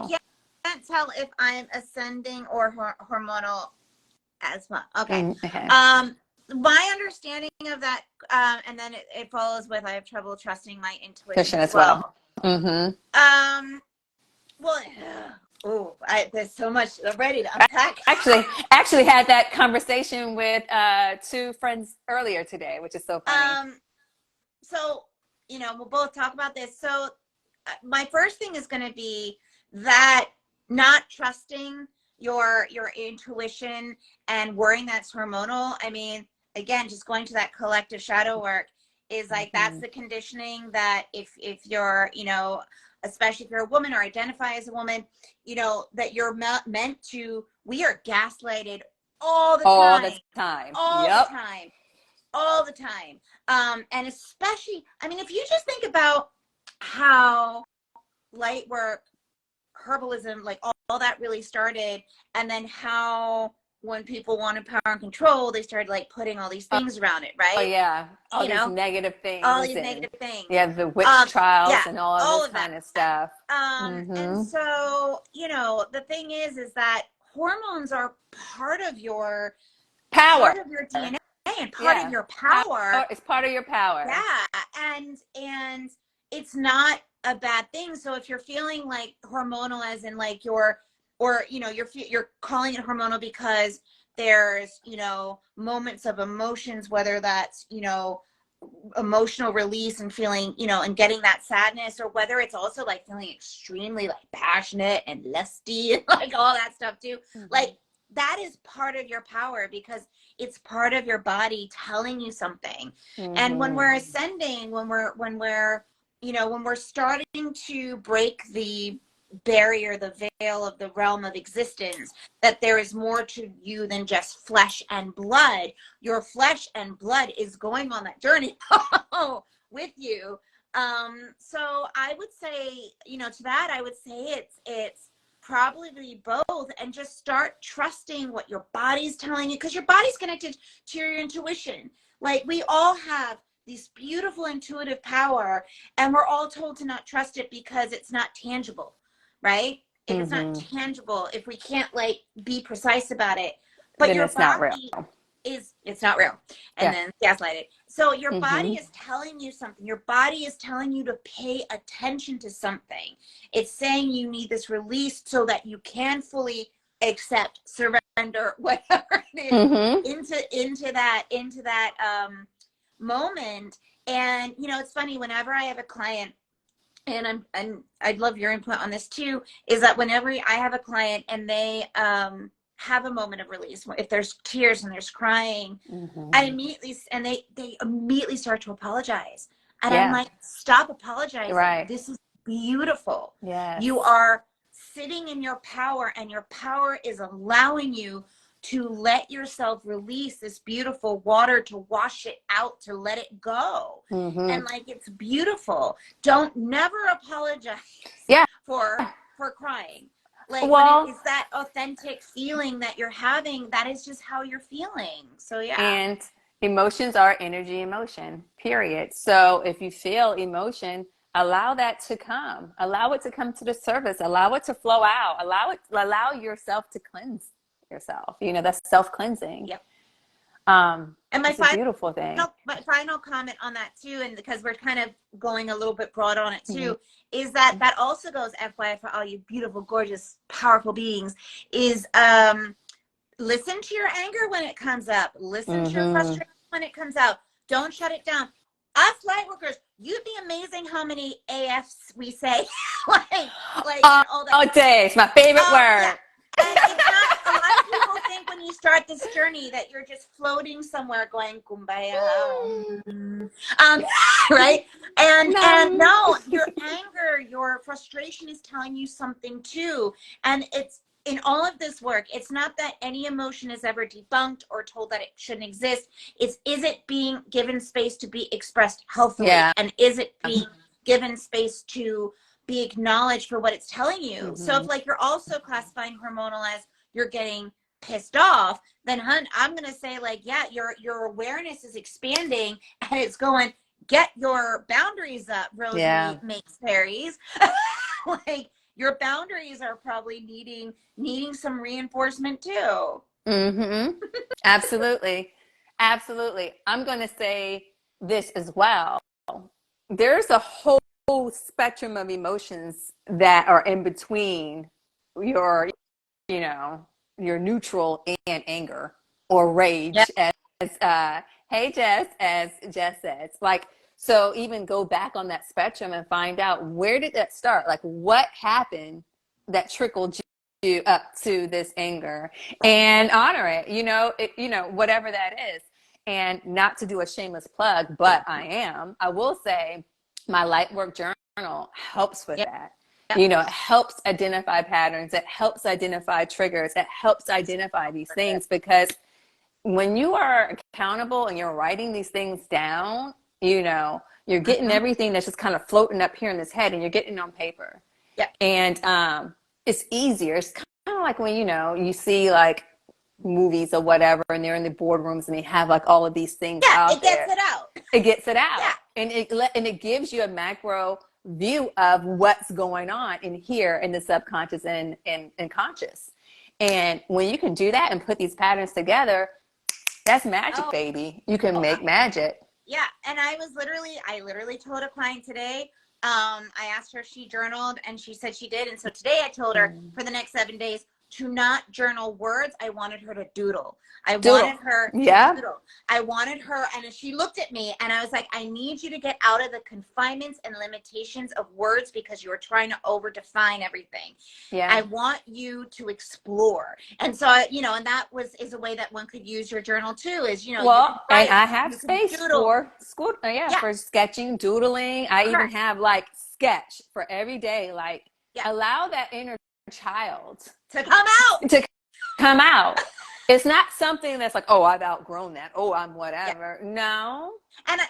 can't tell if I'm ascending or hormonal asthma. Okay. Okay. My understanding of that, and then it follows with I have trouble trusting my intuition as well. Mm-hmm. Well, there's so much already to unpack. Actually had that conversation with two friends earlier today, which is so funny. So, you know, we'll both talk about this. So my first thing is going to be that not trusting your intuition and worrying that's hormonal. I mean, again, just going to that collective shadow work is like, that's the conditioning that if you're, you know, especially if you're a woman or identify as a woman, you know, that you're meant to, we are gaslighted all the time. And especially, I mean, if you just think about how light work, herbalism, like all that really started, and then how when people wanted power and control, they started like putting all these things around it, right? Oh yeah, all these negative things. Yeah, the witch trials and all of this kind of stuff. And so, you know, the thing is that hormones are part of your power, part of your DNA, and part of your power. It's part of your power. Yeah, and it's not a bad thing. So if you're feeling like hormonal, as in like you're calling it hormonal because there's, you know, moments of emotions, whether that's, you know, emotional release and feeling, you know, and getting that sadness, or whether it's also like feeling extremely like passionate and lusty and like all that stuff too. Like that is part of your power because it's part of your body telling you something. And when we're ascending, when we're you know, when we're starting to break the barrier, the veil of the realm of existence, that there is more to you than just flesh and blood. Your flesh and blood is going on that journey with you. So I would say, you know, to that, I would say it's probably both, and just start trusting what your body's telling you, because your body's connected to your intuition. Like, we all have this beautiful intuitive power, and we're all told to not trust it because it's not tangible, right? If it's not tangible, if we can't like be precise about it, but then your it's not real. body it's not real, and then gaslight it. So your body is telling you something. Your body is telling you to pay attention to something. It's saying you need this release so that you can fully accept, surrender, whatever it is, into that moment. And you know, it's funny, whenever I have a client, and I'd love your input on this too, is that whenever I have a client and they have a moment of release, if there's tears and there's crying, I immediately, and they immediately start to apologize. And I'm like, stop apologizing. Right. This is beautiful. Yes. You are sitting in your power, and your power is allowing you to let yourself release this beautiful water, to wash it out, to let it go. And like, it's beautiful. Don't never apologize for crying. Like, well, when it's that authentic feeling that you're having, that is just how you're feeling. So and emotions are energy emotion, period. So if you feel emotion, allow that to come. Allow it to come to the surface. Allow it to flow out. Allow yourself to cleanse yourself. You know, that's self-cleansing. Yep. And it's a beautiful thing. My final comment on that too, and because we're kind of going a little bit broad on it too, is that also goes, FYI, for all you beautiful, gorgeous, powerful beings, is listen to your anger when it comes up. Listen to your frustration when it comes out. Don't shut it down. Us Lightworkers, you'd be amazing how many AFs we say. like all that. Oh, day. It's my favorite word. Yeah. And it's not, a lot of people think when you start this journey that you're just floating somewhere going kumbaya, right? And no, your anger, your frustration is telling you something too. And it's, in all of this work, it's not that any emotion is ever debunked or told that it shouldn't exist. Is it being given space to be expressed healthily? And is it being given space to be acknowledged for what it's telling you? So if like you're also classifying hormonal as you're getting pissed off, then I'm gonna say like, your awareness is expanding, and it's going, get your boundaries up, Rosie makes fairies. Like, your boundaries are probably needing some reinforcement too. Absolutely. Absolutely. I'm going to say this as well. There's a whole spectrum of emotions that are in between your, your neutral and anger or rage, as hey Jess, as Jess says. Like, so even go back on that spectrum and find out, where did that start? Like, what happened that trickled you up to this anger, and honor it, whatever that is. And not to do a shameless plug, but I will say my Lightwork journal helps with that. It helps identify patterns. It helps identify triggers. It helps identify these things, because when you are accountable and you're writing these things down, you're getting everything that's just kind of floating up here in this head, and you're getting it on paper. And it's easier. It's kind of like when, you see like movies or whatever, and they're in the boardrooms and they have like all of these things out there. It gets it out. It gets it out. And it gives you a macro view of what's going on in here in the subconscious and conscious. And when you can do that and put these patterns together, that's magic, baby. You can make magic. Yeah. And I literally told a client today, I asked her if she journaled, and she said she did. And so today I told her for the next 7 days to not journal words. I wanted her to doodle. Wanted her to doodle. I wanted her, and she looked at me, and I was like, I need you to get out of the confinements and limitations of words, because you're trying to over define everything. I want you to explore. And so, and that is a way that one could use your journal too, is, and I have space for school, for sketching, doodling. I even have like sketch for every day. Like, allow that inner child to come out. It's not something that's like, oh, I've outgrown that. Oh, I'm whatever. No.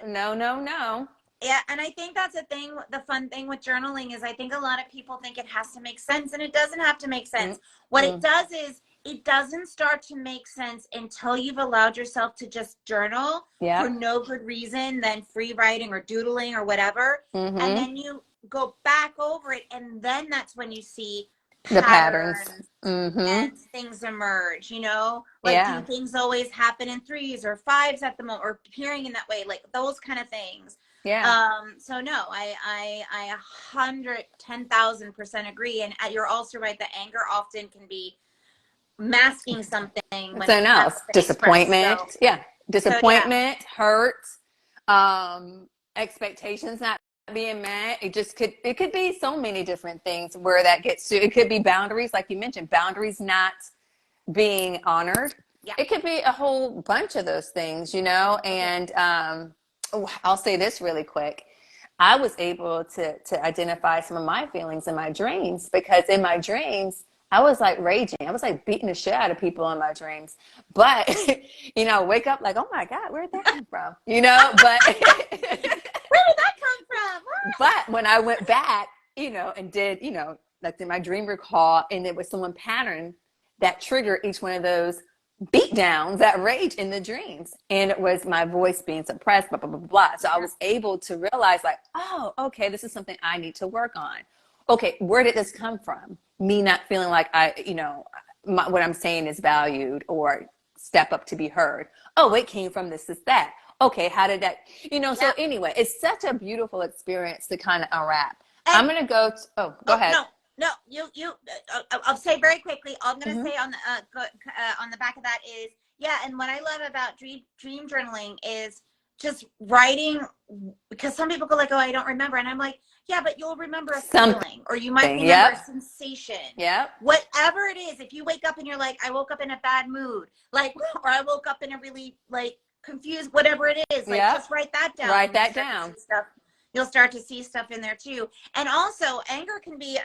No. Yeah, and I think that's the fun thing with journaling is I think a lot of people think it has to make sense, and it doesn't have to make sense. What it does is it doesn't start to make sense until you've allowed yourself to just journal for no good reason than free writing or doodling or whatever. And then you go back over it, and then that's when you see the patterns. patterns and things emerge, you know, like do things always happen in 3s or 5s at the moment, or appearing in that way, like those kind of things. So no, I 110,000% agree. And you're also right that anger often can be masking something when So no, disappointment. So, disappointment, hurt, expectations not being met. It could be so many different things where that gets to. It could be boundaries, like you mentioned, boundaries not being honored. It could be a whole bunch of those things, you know. And I'll say this really quick. I was able to identify some of my feelings in my dreams, because in my dreams, I was like raging. I was like beating the shit out of people in my dreams. But, you know, wake up like, oh my God, where did that come from? You know, but where did that come from? But when I went back, you know, and did, you know, like in my dream recall, and it was someone pattern that triggered each one of those beat downs, that rage in the dreams. And it was my voice being suppressed, blah, blah, blah, blah. So I was able to realize like, oh, okay, this is something I need to work on. Okay, where did this come from? Me not feeling like what I'm saying is valued or step up to be heard. Oh, it came from this, that. Okay, how did that, you know, so anyway, it's such a beautiful experience to kind of unwrap. I'm going to go, go ahead. No, I'll say very quickly, all I'm going to say on the back of that is, and what I love about dream journaling is just writing, because some people go like, oh, I don't remember. And I'm like, yeah, but you'll remember a feeling, or you might remember a sensation. Whatever it is, if you wake up and you're like, I woke up in a bad mood, like, or I woke up in a really like confused, whatever it is, like just write that down. Write that down. You'll start to see stuff in there too. And also anger can be,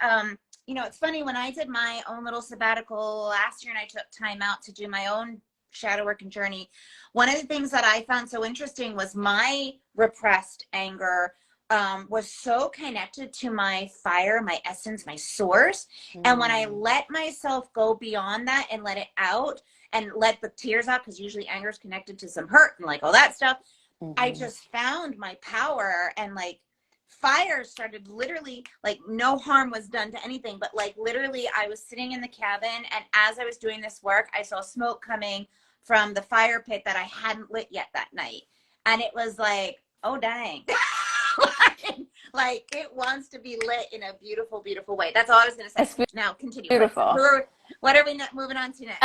you know, it's funny, when I did my own little sabbatical last year and I took time out to do my own shadow work and journey, one of the things that I found so interesting was my repressed anger was so connected to my fire, my essence, my source. And when I let myself go beyond that and let it out and let the tears out, because usually anger is connected to some hurt and like all that stuff, I just found my power, and like fire started literally, like no harm was done to anything, but like literally I was sitting in the cabin, and as I was doing this work, I saw smoke coming from the fire pit that I hadn't lit yet that night. And it was like, oh, dang. Like it wants to be lit in a beautiful, beautiful way. That's all I was going to say. Now continue. Beautiful. What are we moving on to next?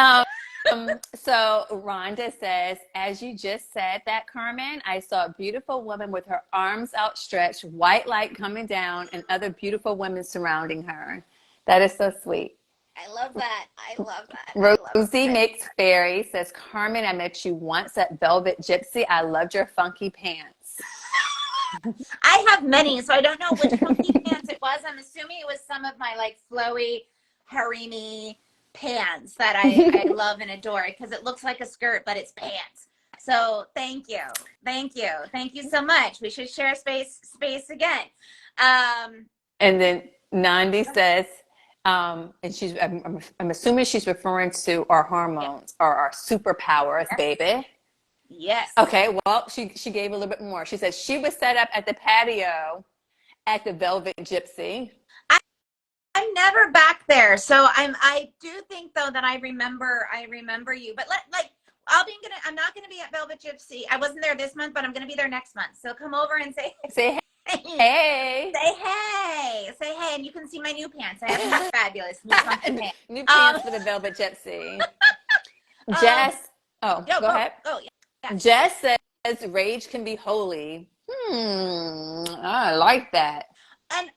So Rhonda says, as you just said that, Carmen, I saw a beautiful woman with her arms outstretched, white light coming down, and other beautiful women surrounding her. That is so sweet. I love that. I love that. Rosie Makes Fairy says, Carmen, I met you once at Velvet Gypsy. I loved your funky pants. I have many, so I don't know which funky pants it was. I'm assuming it was some of my like flowy, harem-y pants that I love and adore, because it looks like a skirt, but it's pants. So thank you. Thank you so much. We should share space again. And then Nandi says, and I'm assuming she's referring to our hormones or our superpowers, baby. Yes. Okay, well, she gave a little bit more. She said she was set up at the patio at the Velvet Gypsy. I'm never back there, so I do think though that I remember you. But I'm not gonna be at Velvet Gypsy. I wasn't there this month, but I'm gonna be there next month. So come over and say hey. Say hey, and you can see my new pants. I have new fabulous new funky pants. New pants for the Velvet Gypsy. Jess, go ahead. Oh yeah. Jess says rage can be holy. I like that. And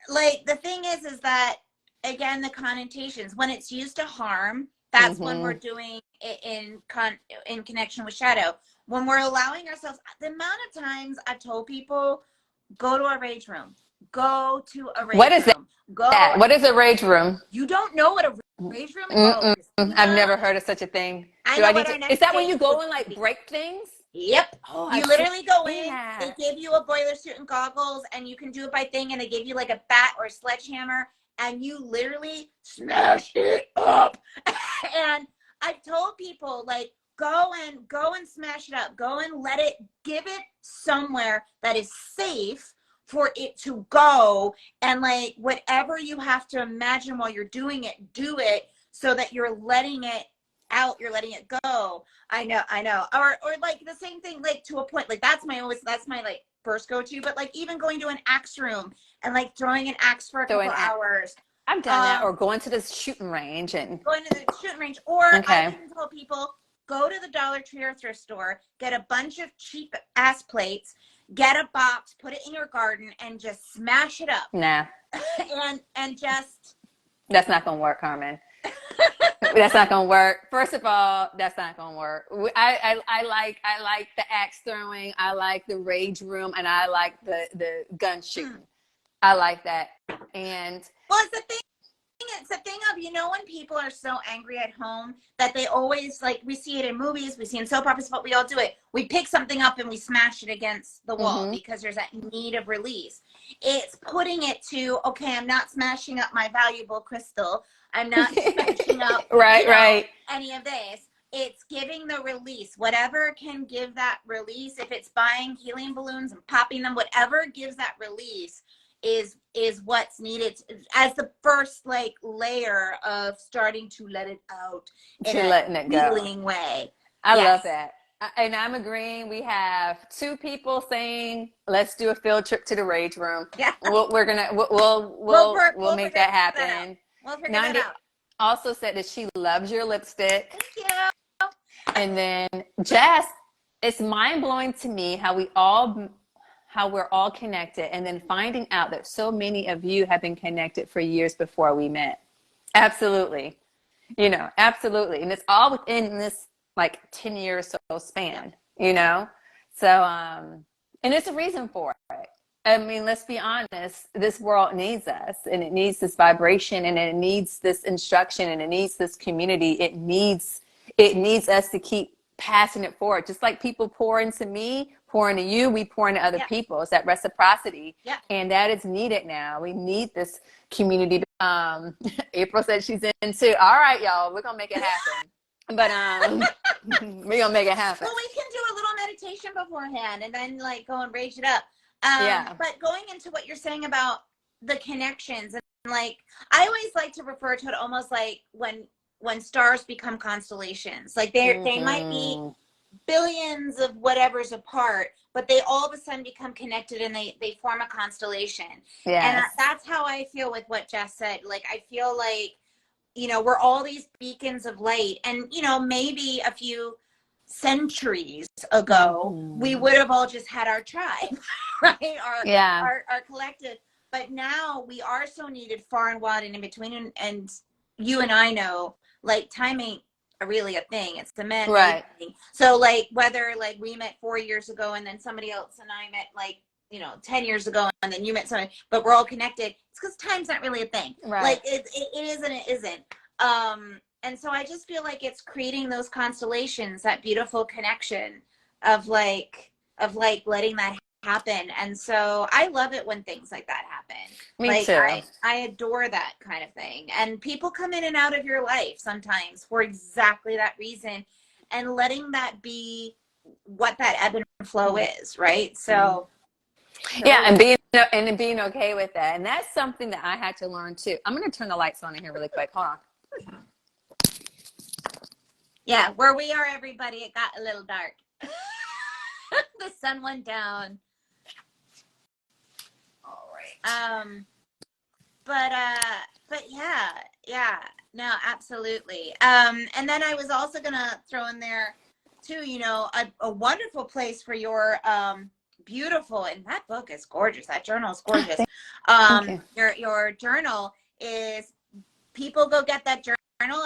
like the thing is that again, the connotations, when it's used to harm, that's when we're doing it in connection with shadow. When we're allowing ourselves, the amount of times I've told people, go to a rage room. Go to a rage room. What is that? What is a rage room? You don't know what a rage room is? I've never heard of such a thing. Is that when you go and like break things? Yep. Oh, You I've literally go seen in, they that. give you a boiler suit and goggles, and you can do it by thing, and they give you like a bat or a sledgehammer, and you literally smash it up. And I've told people, like, go and smash it up. Go and give it somewhere that is safe for it to go. And like, whatever you have to imagine while you're doing it, do it so that you're letting it out, you're letting it go. I know. Or like the same thing, like to a point, like that's my like first go-to, but like even going to an axe room and like throwing an axe for a couple hours. I've done that, or going to this shooting range and going to the shooting range. Or okay. I even tell people, go to the Dollar Tree or thrift store, get a bunch of cheap ass plates, get a box, put it in your garden, and just smash it up. Nah. and just. That's not gonna work, Carmen. That's not gonna work. First of all, that's not gonna work. I like the axe throwing. I like the rage room, and I like the gun shooting. I like that. And well, it's the thing of, you know, when people are so angry at home that they always, like, we see it in movies, we see in soap operas, but we all do it. We pick something up and we smash it against the wall because there's that need of release. It's putting it to, okay, I'm not smashing up my valuable crystal. I'm not smashing up right. any of this. It's giving the release, whatever can give that release. If it's buying helium balloons and popping them, whatever gives that release is what's needed as the first like layer of starting to let it out in a healing way. I love that. And I'm agreeing. We have 2 people saying, let's do a field trip to the rage room. Yeah. We'll make that happen. We'll figure that out. Also said that she loves your lipstick. Thank you. And then Jess, it's mind blowing to me how we're all connected, and then finding out that so many of you have been connected for years before we met. Absolutely. Absolutely. And it's all within this like 10 years or so span, So, and there's a reason for it. I mean, let's be honest, this world needs us, and it needs this vibration, and it needs this instruction, and it needs this community. It needs us to keep passing it forward. Just like people pour into me, pour into you, we pour into other people. It's that reciprocity. Yeah. And that is needed now. We need this community. April said she's in too. All right, y'all, we're going to make it happen. But we're going to make it happen. Well, we can do a little meditation beforehand and then like go and rage it up. But going into what you're saying about the connections, and like, I always like to refer to it almost like when stars become constellations. Like they might be billions of whatever's apart, but they all of a sudden become connected and they form a constellation. Yes. And that's how I feel with what Jess said. Like, I feel like, we're all these beacons of light, and, maybe a few centuries ago, we would have all just had our tribe, right? Our collective. But now we are so needed far and wide and in between. And you and I know, like, time ain't really a thing. It's the men. Right. Thing. So like, whether like we met 4 years ago and then somebody else and I met like, 10 years ago and then you met somebody, but we're all connected. It's because time's not really a thing. Right. Like it is and it isn't. And so I just feel like it's creating those constellations, that beautiful connection of letting that happen. And so I love it when things like that happen. Me too. I adore that kind of thing. And people come in and out of your life sometimes for exactly that reason, and letting that be what that ebb and flow is, right? So yeah, and being okay with that. And that's something that I had to learn too. I'm going to turn the lights on in here really quick. Hold on. Yeah, where we are, everybody, it got a little dark. The sun went down. All right. But yeah, no, absolutely. And then I was also gonna throw in there too, a wonderful place for your beautiful, and that book is gorgeous. That journal is gorgeous. Your journal is, people go get that journal,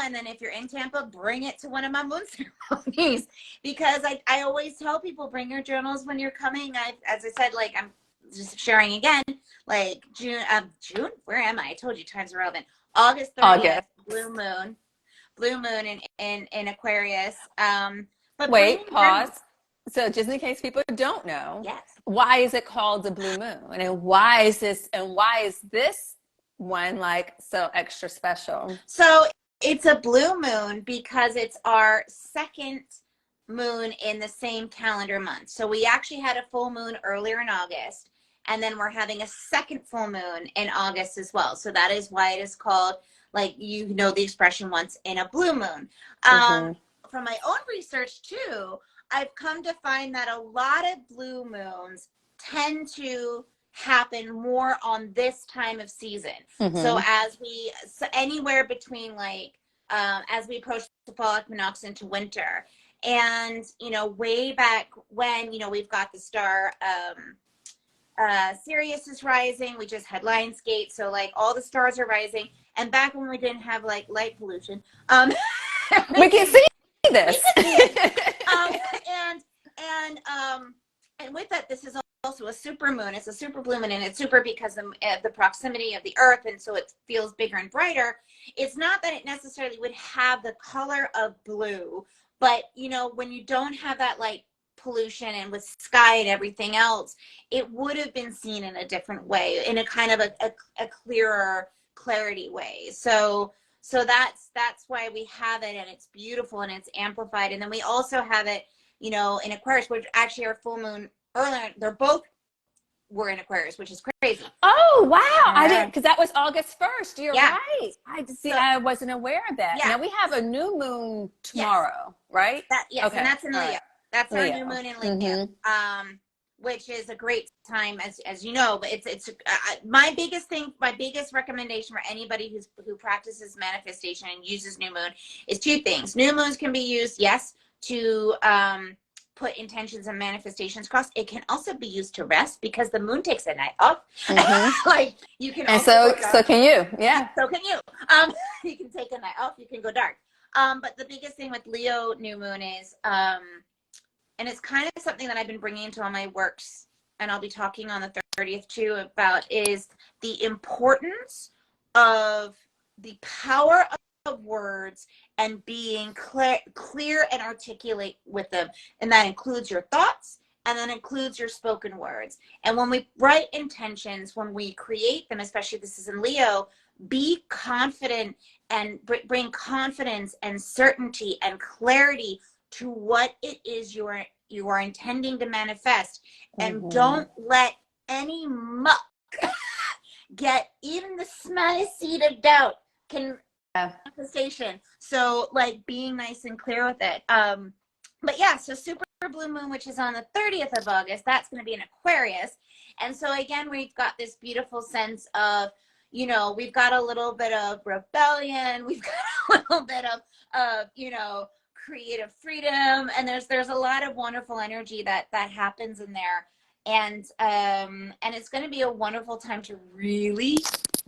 and then if you're in Tampa, bring it to one of my moon ceremonies, because I always tell people, bring your journals when you're coming. As I said, like, I'm just sharing again, like June, where am I told you time's irrelevant. August 30th, blue moon in Aquarius. But wait, pause. So just in case people don't know, Yes. why is it called the blue moon? And why is this one like so extra special? So it's a blue moon because it's our second moon in the same calendar month. So we actually had a full moon earlier in August, and then we're having a second full moon in August as well. So that is why it is called, like, you know, the expression once in a blue moon. From my own research too, I've come to find that a lot of blue moons tend to happen more on this time of season. So anywhere between like as we approach the fall equinox into winter, and you know, way back when, you know, we've got the star Sirius is rising. We just had Lionsgate, so like all the stars are rising. And back when we didn't have like light pollution, we can see this. And with that, this is also a super moon. It's a super blue moon, and it's super because of the proximity of the Earth, and so it feels bigger and brighter. It's not that it necessarily would have the color of blue, but you know, when you don't have that light pollution and with sky and everything else, it would have been seen in a different way, in a kind of a clearer clarity way. So that's why we have it, and it's beautiful and it's amplified. And then we also have it, you know, in Aquarius, which actually our full moon earlier, they're both were in Aquarius, which is crazy. Oh wow! I didn't, because that was August 1st. You're right. I wasn't aware of that. Yeah. Now we have a new moon tomorrow, right? Yes, okay. And that's in Leo. Right. That's our Leo. new moon in Leo, which is a great time, as you know. But it's my biggest recommendation for anybody who practices manifestation and uses new moon is two things. New moons can be used, yes, to put intentions and manifestations across. It can also be used to rest because the moon takes a night off. Like you can, and so can you, yeah. So can you. You can take a night off. You can go dark. But the biggest thing with Leo new moon is, and it's kind of something that I've been bringing into all my works, and I'll be talking on the 30th too about, is the importance of the power of words and being clear and articulate with them. And that includes your thoughts, and that includes your spoken words. And when we write intentions, when we create them, especially this is in Leo, be confident and bring confidence and certainty and clarity to what it is you are intending to manifest. And don't let any muck get even the smallest seed of doubt manifestation. So like being nice and clear with it. But yeah, so super blue moon, which is on the 30th of August, that's going to be in Aquarius. And so again, we've got this beautiful sense of, you know, we've got a little bit of rebellion, we've got a little bit of you know, creative freedom, and there's a lot of wonderful energy that happens in there. And it's going to be a wonderful time to really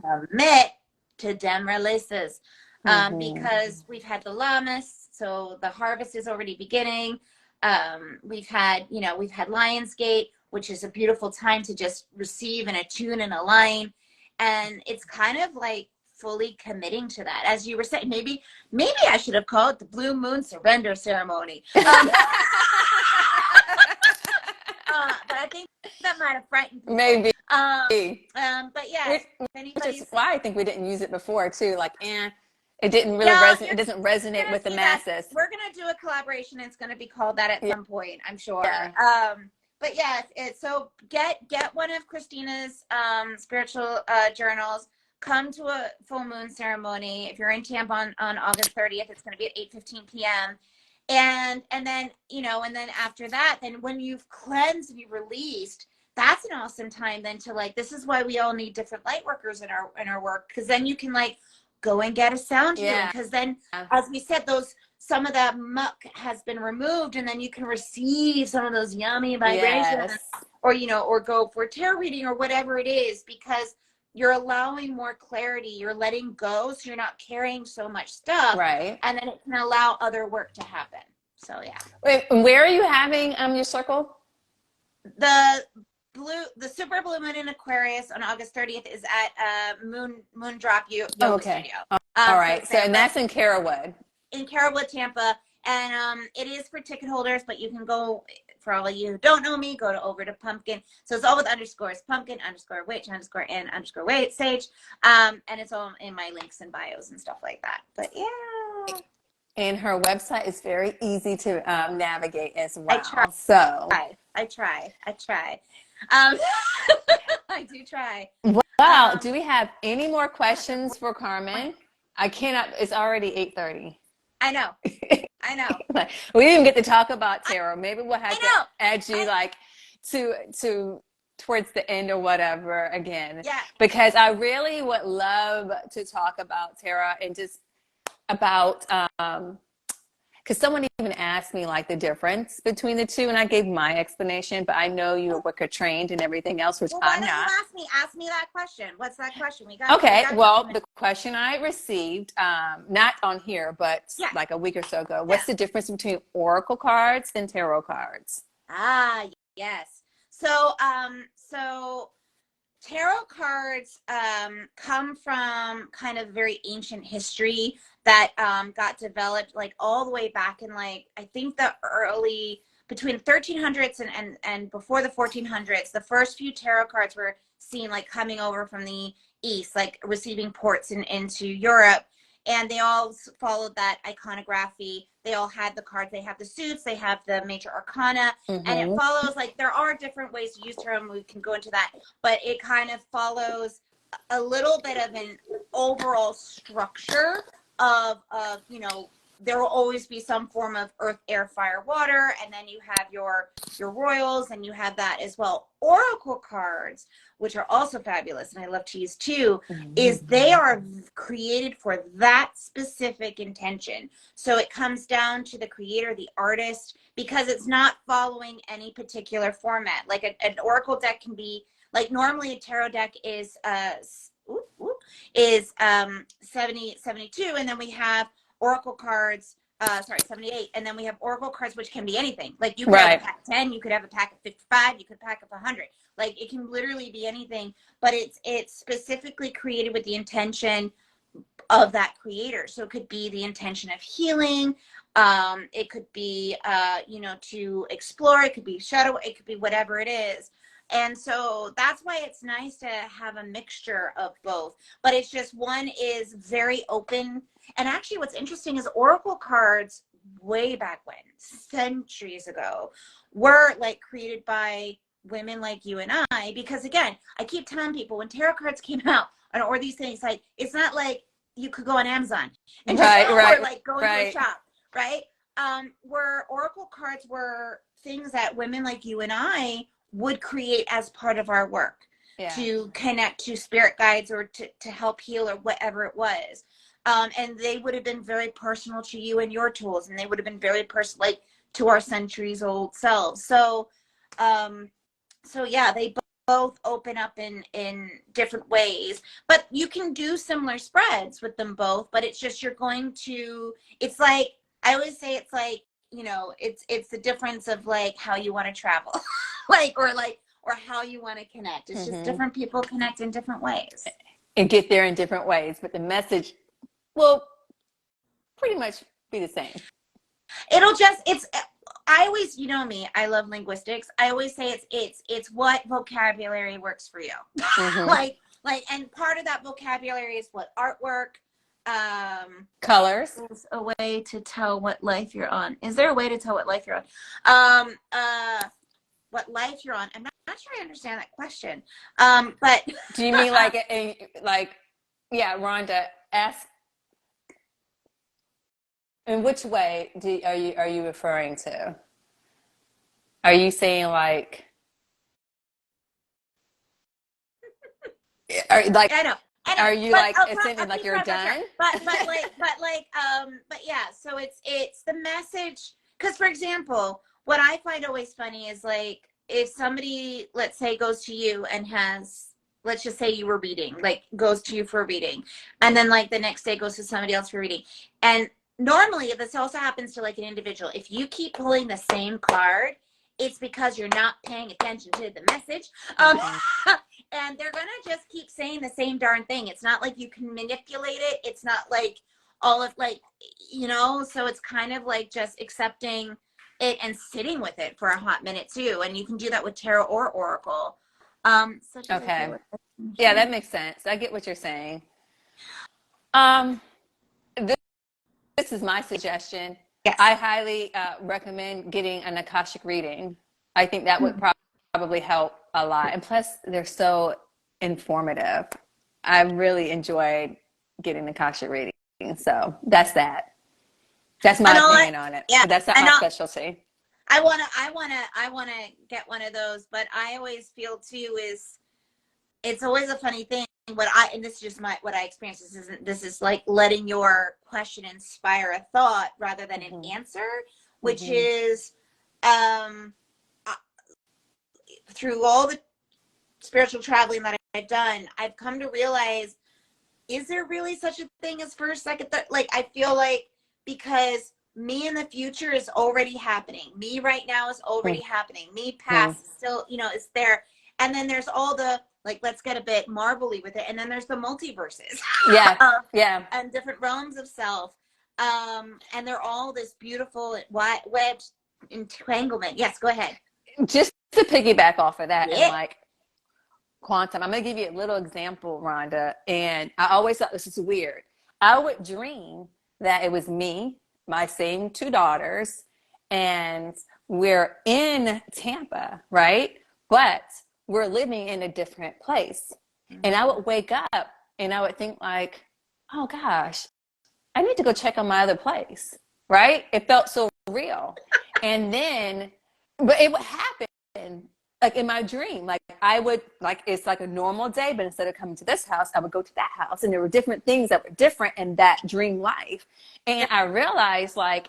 commit to dem releases, because we've had the Lammas, so the harvest is already beginning. We've had Lionsgate, which is a beautiful time to just receive and attune and align. And it's kind of like fully committing to that. As you were saying, maybe I should have called it the Blue Moon Surrender Ceremony. But I think that might have frightened people. Maybe. But yeah, which is why I think we didn't use it before too. Like, it didn't really resonate. It doesn't resonate with the masses. We're gonna do a collaboration. It's gonna be called that at some point, I'm sure. Yeah. But yeah, so get one of Christina's spiritual journals. Come to a full moon ceremony. If you're in Tampa on August 30th, it's going to be at 8:15 p.m. And then, you know, and then after that, then when you've cleansed and you've released, that's an awesome time then to like, this is why we all need different light workers in our work, because then you can like go and get a sound healing, because then, as we said, some of that muck has been removed, and then you can receive some of those yummy vibrations, or, you know, or go for a tarot reading or whatever it is, because you're allowing more clarity, you're letting go, so you're not carrying so much stuff, right? And then it can allow other work to happen. So yeah. Wait, where are you having your circle? The super blue moon in Aquarius on August 30th is at Moondrop Yoga Studio. All right, so and that's in Carrollwood. In Carrollwood, Tampa, and it is for ticket holders, but you can go for all of you who don't know me, go to over to pumpkin. So it's all with underscores, pumpkin underscore witch underscore and underscore wait sage. And it's all in my links and bios and stuff like that. But yeah. And her website is very easy to navigate as well. I try. So I try. I do try. wow, do we have any more questions for Carmen? I cannot, it's already 8:30. I know. We didn't even get to talk about tarot. Maybe we'll have to add you to towards the end or whatever again. Yeah. Because I really would love to talk about tarot and just about because someone even asked me like the difference between the two, and I gave my explanation, but I know you're Wicca trained and everything else, which I'm not. Ask me that question. What's that question? The question I received, not on here, but like a week or so ago, what's the difference between oracle cards and tarot cards? Ah, yes. So tarot cards come from kind of very ancient history that got developed like all the way back in like, I think the early, between 1300s and before the 1400s, the first few tarot cards were seen like coming over from the East, like receiving ports into Europe. And they all followed that iconography. They all had the cards. They have the suits. They have the major arcana. And it follows, like, there are different ways to use tarot, and we can go into that. But it kind of follows a little bit of an overall structure of you know, there will always be some form of earth, air, fire, water. And then you have your royals, and you have that as well. Oracle cards, which are also fabulous, and I love to use too, is they are created for that specific intention. So it comes down to the creator, the artist, because it's not following any particular format. Like an oracle deck can be, like normally a tarot deck is 72, and then we have oracle cards, 78, and then we have oracle cards, which can be anything. Like you could have a pack of 10, you could have a pack of 55, you could pack of 100. Like it can literally be anything, but it's specifically created with the intention of that creator. So it could be the intention of healing. It could be, you know, to explore. It could be shadow. It could be whatever it is. And so that's why it's nice to have a mixture of both. But it's just one is very open. And actually what's interesting is oracle cards way back when, centuries ago, were like created by women like you and I, because again, I keep telling people when tarot cards came out or these things, like it's not like you could go on Amazon and or like go into a shop, right? Where oracle cards were things that women like you and I would create as part of our work to connect to spirit guides or to help heal or whatever it was. And they would have been very personal to you and your tools, and they would have been very personal, like to our centuries old selves. So, so yeah, they both open up in different ways, but you can do similar spreads with them both, but it's just, you're going to, it's like, I always say it's like, you know, it's the difference of like how you want to travel, or how you want to connect. It's just different people connect in different ways. And get there in different ways, but the message will pretty much be the same. It'll just, I always, you know me, I love linguistics. I always say it's what vocabulary works for you. like, and part of that vocabulary is what artwork, colors is a way to tell what life you're on. Is there a way to tell what life you're on? What life you're on? I'm not sure I understand that question. But do you mean like Rhonda, ask, in which way are you referring to? Are you saying like I know. Are you like assuming like you're done? But yeah. So it's the message. Because for example, what I find always funny is like if somebody, let's say, goes to you and has, let's just say you were reading, like goes to you for a reading, and then like the next day goes to somebody else for reading, and normally this also happens to like an individual. If you keep pulling the same card, it's because you're not paying attention to the message. And they're going to just keep saying the same darn thing. It's not like you can manipulate it. It's not like all of like, you know, so it's kind of like just accepting it and sitting with it for a hot minute too. And you can do that with tarot or oracle. Okay. Yeah, that makes sense. I get what you're saying. Um, this, this is my suggestion. Yes. I highly recommend getting an Akashic reading. I think that would probably help a lot. And plus, they're so informative. I really enjoyed getting Akashic reading. So that's that. That's my opinion on it. Yeah. But that's not my specialty. I wanna get one of those, but I always feel too is it's always a funny thing. And this is just what I experience. This is like letting your question inspire a thought rather than an answer, which is through all the spiritual traveling that I've done, I've come to realize, is there really such a thing as first, second, third? Like, I feel like because me in the future is already happening. Me right now is already happening. Me past is still, is there. And then there's all the, like, let's get a bit marbly with it. And then there's the multiverses. Yeah. And different realms of self. And they're all this beautiful webbed entanglement. Yes, go ahead. Just to piggyback off of that and like quantum, I'm going to give you a little example, Rhonda. And I always thought this is weird. I would dream that it was me, my same two daughters, and we're in Tampa, right? But we're living in a different place. And I would wake up and I would think like, oh gosh, I need to go check on my other place, right? It felt so real. And then, but it would happen like in my dream. Like I would, like, it's like a normal day, but instead of coming to this house, I would go to that house. And there were different things that were different in that dream life. And I realized like,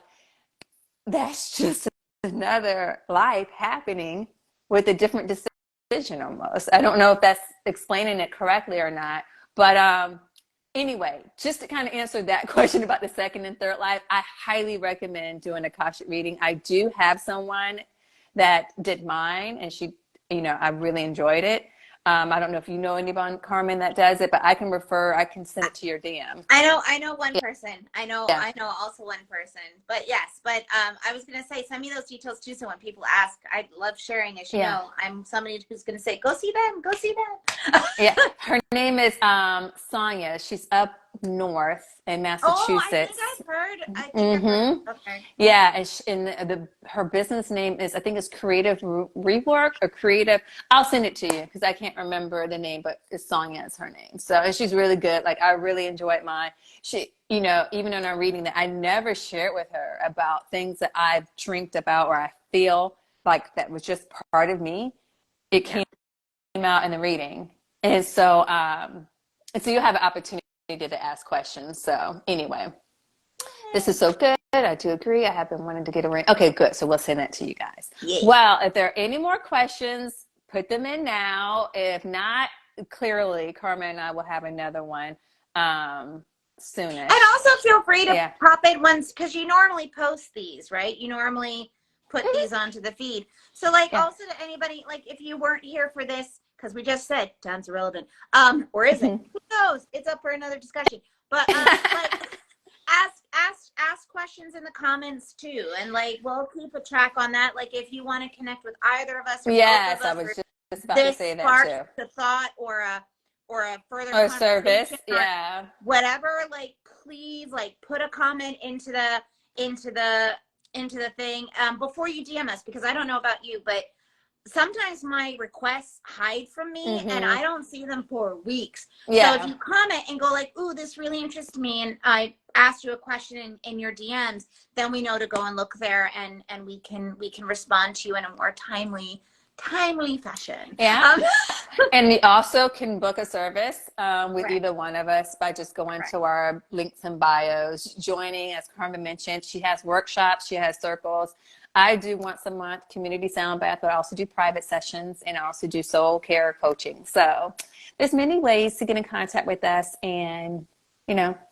that's just another life happening with a different decision almost. I don't know if that's explaining it correctly or not, but anyway, just to kind of answer that question about the second and third life, I highly recommend doing a Akashic reading. I do have someone that did mine, and she, I really enjoyed it. I don't know if you know anyone, Carmen, that does it, but I can send it to your DM. I know one person. I know also one person. But yes, I was gonna say, send me those details too. So when people ask, I love sharing. As you know, I'm somebody who's gonna say, go see them. Yeah, her name is Sonia. She's up north in Massachusetts. I think I've heard. Okay. Yeah, and her business name is, I think it's Creative Rework or Creative. I'll send it to you because I can't remember the name, but it's Sonia is her name. So, and she's really good. Like, I really enjoyed mine. She, even in our reading, that I never shared with her about things that I've dreamed about or I feel like that was just part of me. It came out in the reading. And so, so you have an opportunity to ask questions. So anyway, this is so good. I do agree. I have been wanting to get a ring. Okay, good. So we'll send that to you guys. Yeah. Well, if there are any more questions, put them in now. If not, clearly, Carmen and I will have another one soonish. And also feel free to pop in once, because you normally post these, right? You normally put these onto the feed. So also to anybody, like if you weren't here for this, because we just said time's irrelevant, or is it? Who knows? It's up for another discussion. But ask questions in the comments too, and we'll keep a track on that. Like if you want to connect with either of us, or yes, both of us, I was just about to say that too. The thought or a further or service, whatever. Please put a comment into the thing before you DM us, because I don't know about you, but sometimes my requests hide from me and I don't see them for weeks. So if you comment and go ooh, this really interests me, and I asked you a question in your DMs, then we know to go and look there, and we can respond to you in a more timely fashion. And we also can book a service with either one of us by just going to our links and bios, joining. As Carmen mentioned, she has workshops, she has circles. I do once a month community sound bath, but I also do private sessions, and I also do SoulCare coaching. So there's many ways to get in contact with us and,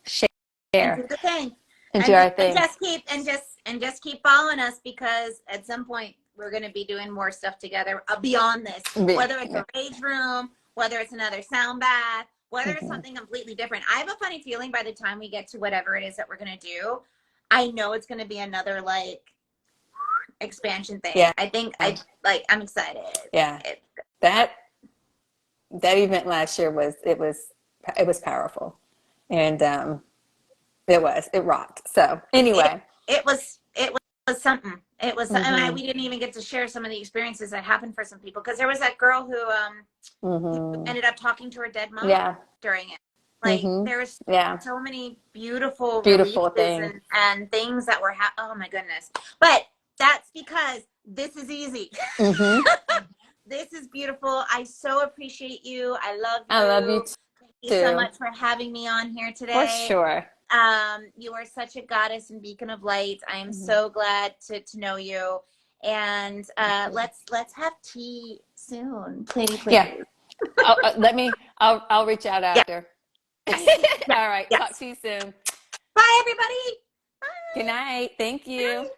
share. And do the thing. And do our thing. Just keep following us, because at some point we're going to be doing more stuff together beyond this, whether it's a rage room, whether it's another sound bath, whether it's something completely different. I have a funny feeling by the time we get to whatever it is that we're going to do, I know it's going to be another expansion thing. Yeah. I think I'm excited. Yeah. That event last year was powerful. And it rocked. So anyway. It was something. It was, Mm-hmm. and we didn't even get to share some of the experiences that happened for some people, because there was that girl who ended up talking to her dead mom during it. Like there was so many beautiful things and things that were oh my goodness. But that's because this is easy. This is beautiful. I so appreciate you. I love you. I love you too. Thank you so much for having me on here today. For sure. You are such a goddess and beacon of light. I am so glad to know you. And let's have tea soon. Please. Yeah. I'll reach out after. All right. Talk to you soon. Bye, everybody. Bye. Good night. Thank you. Bye.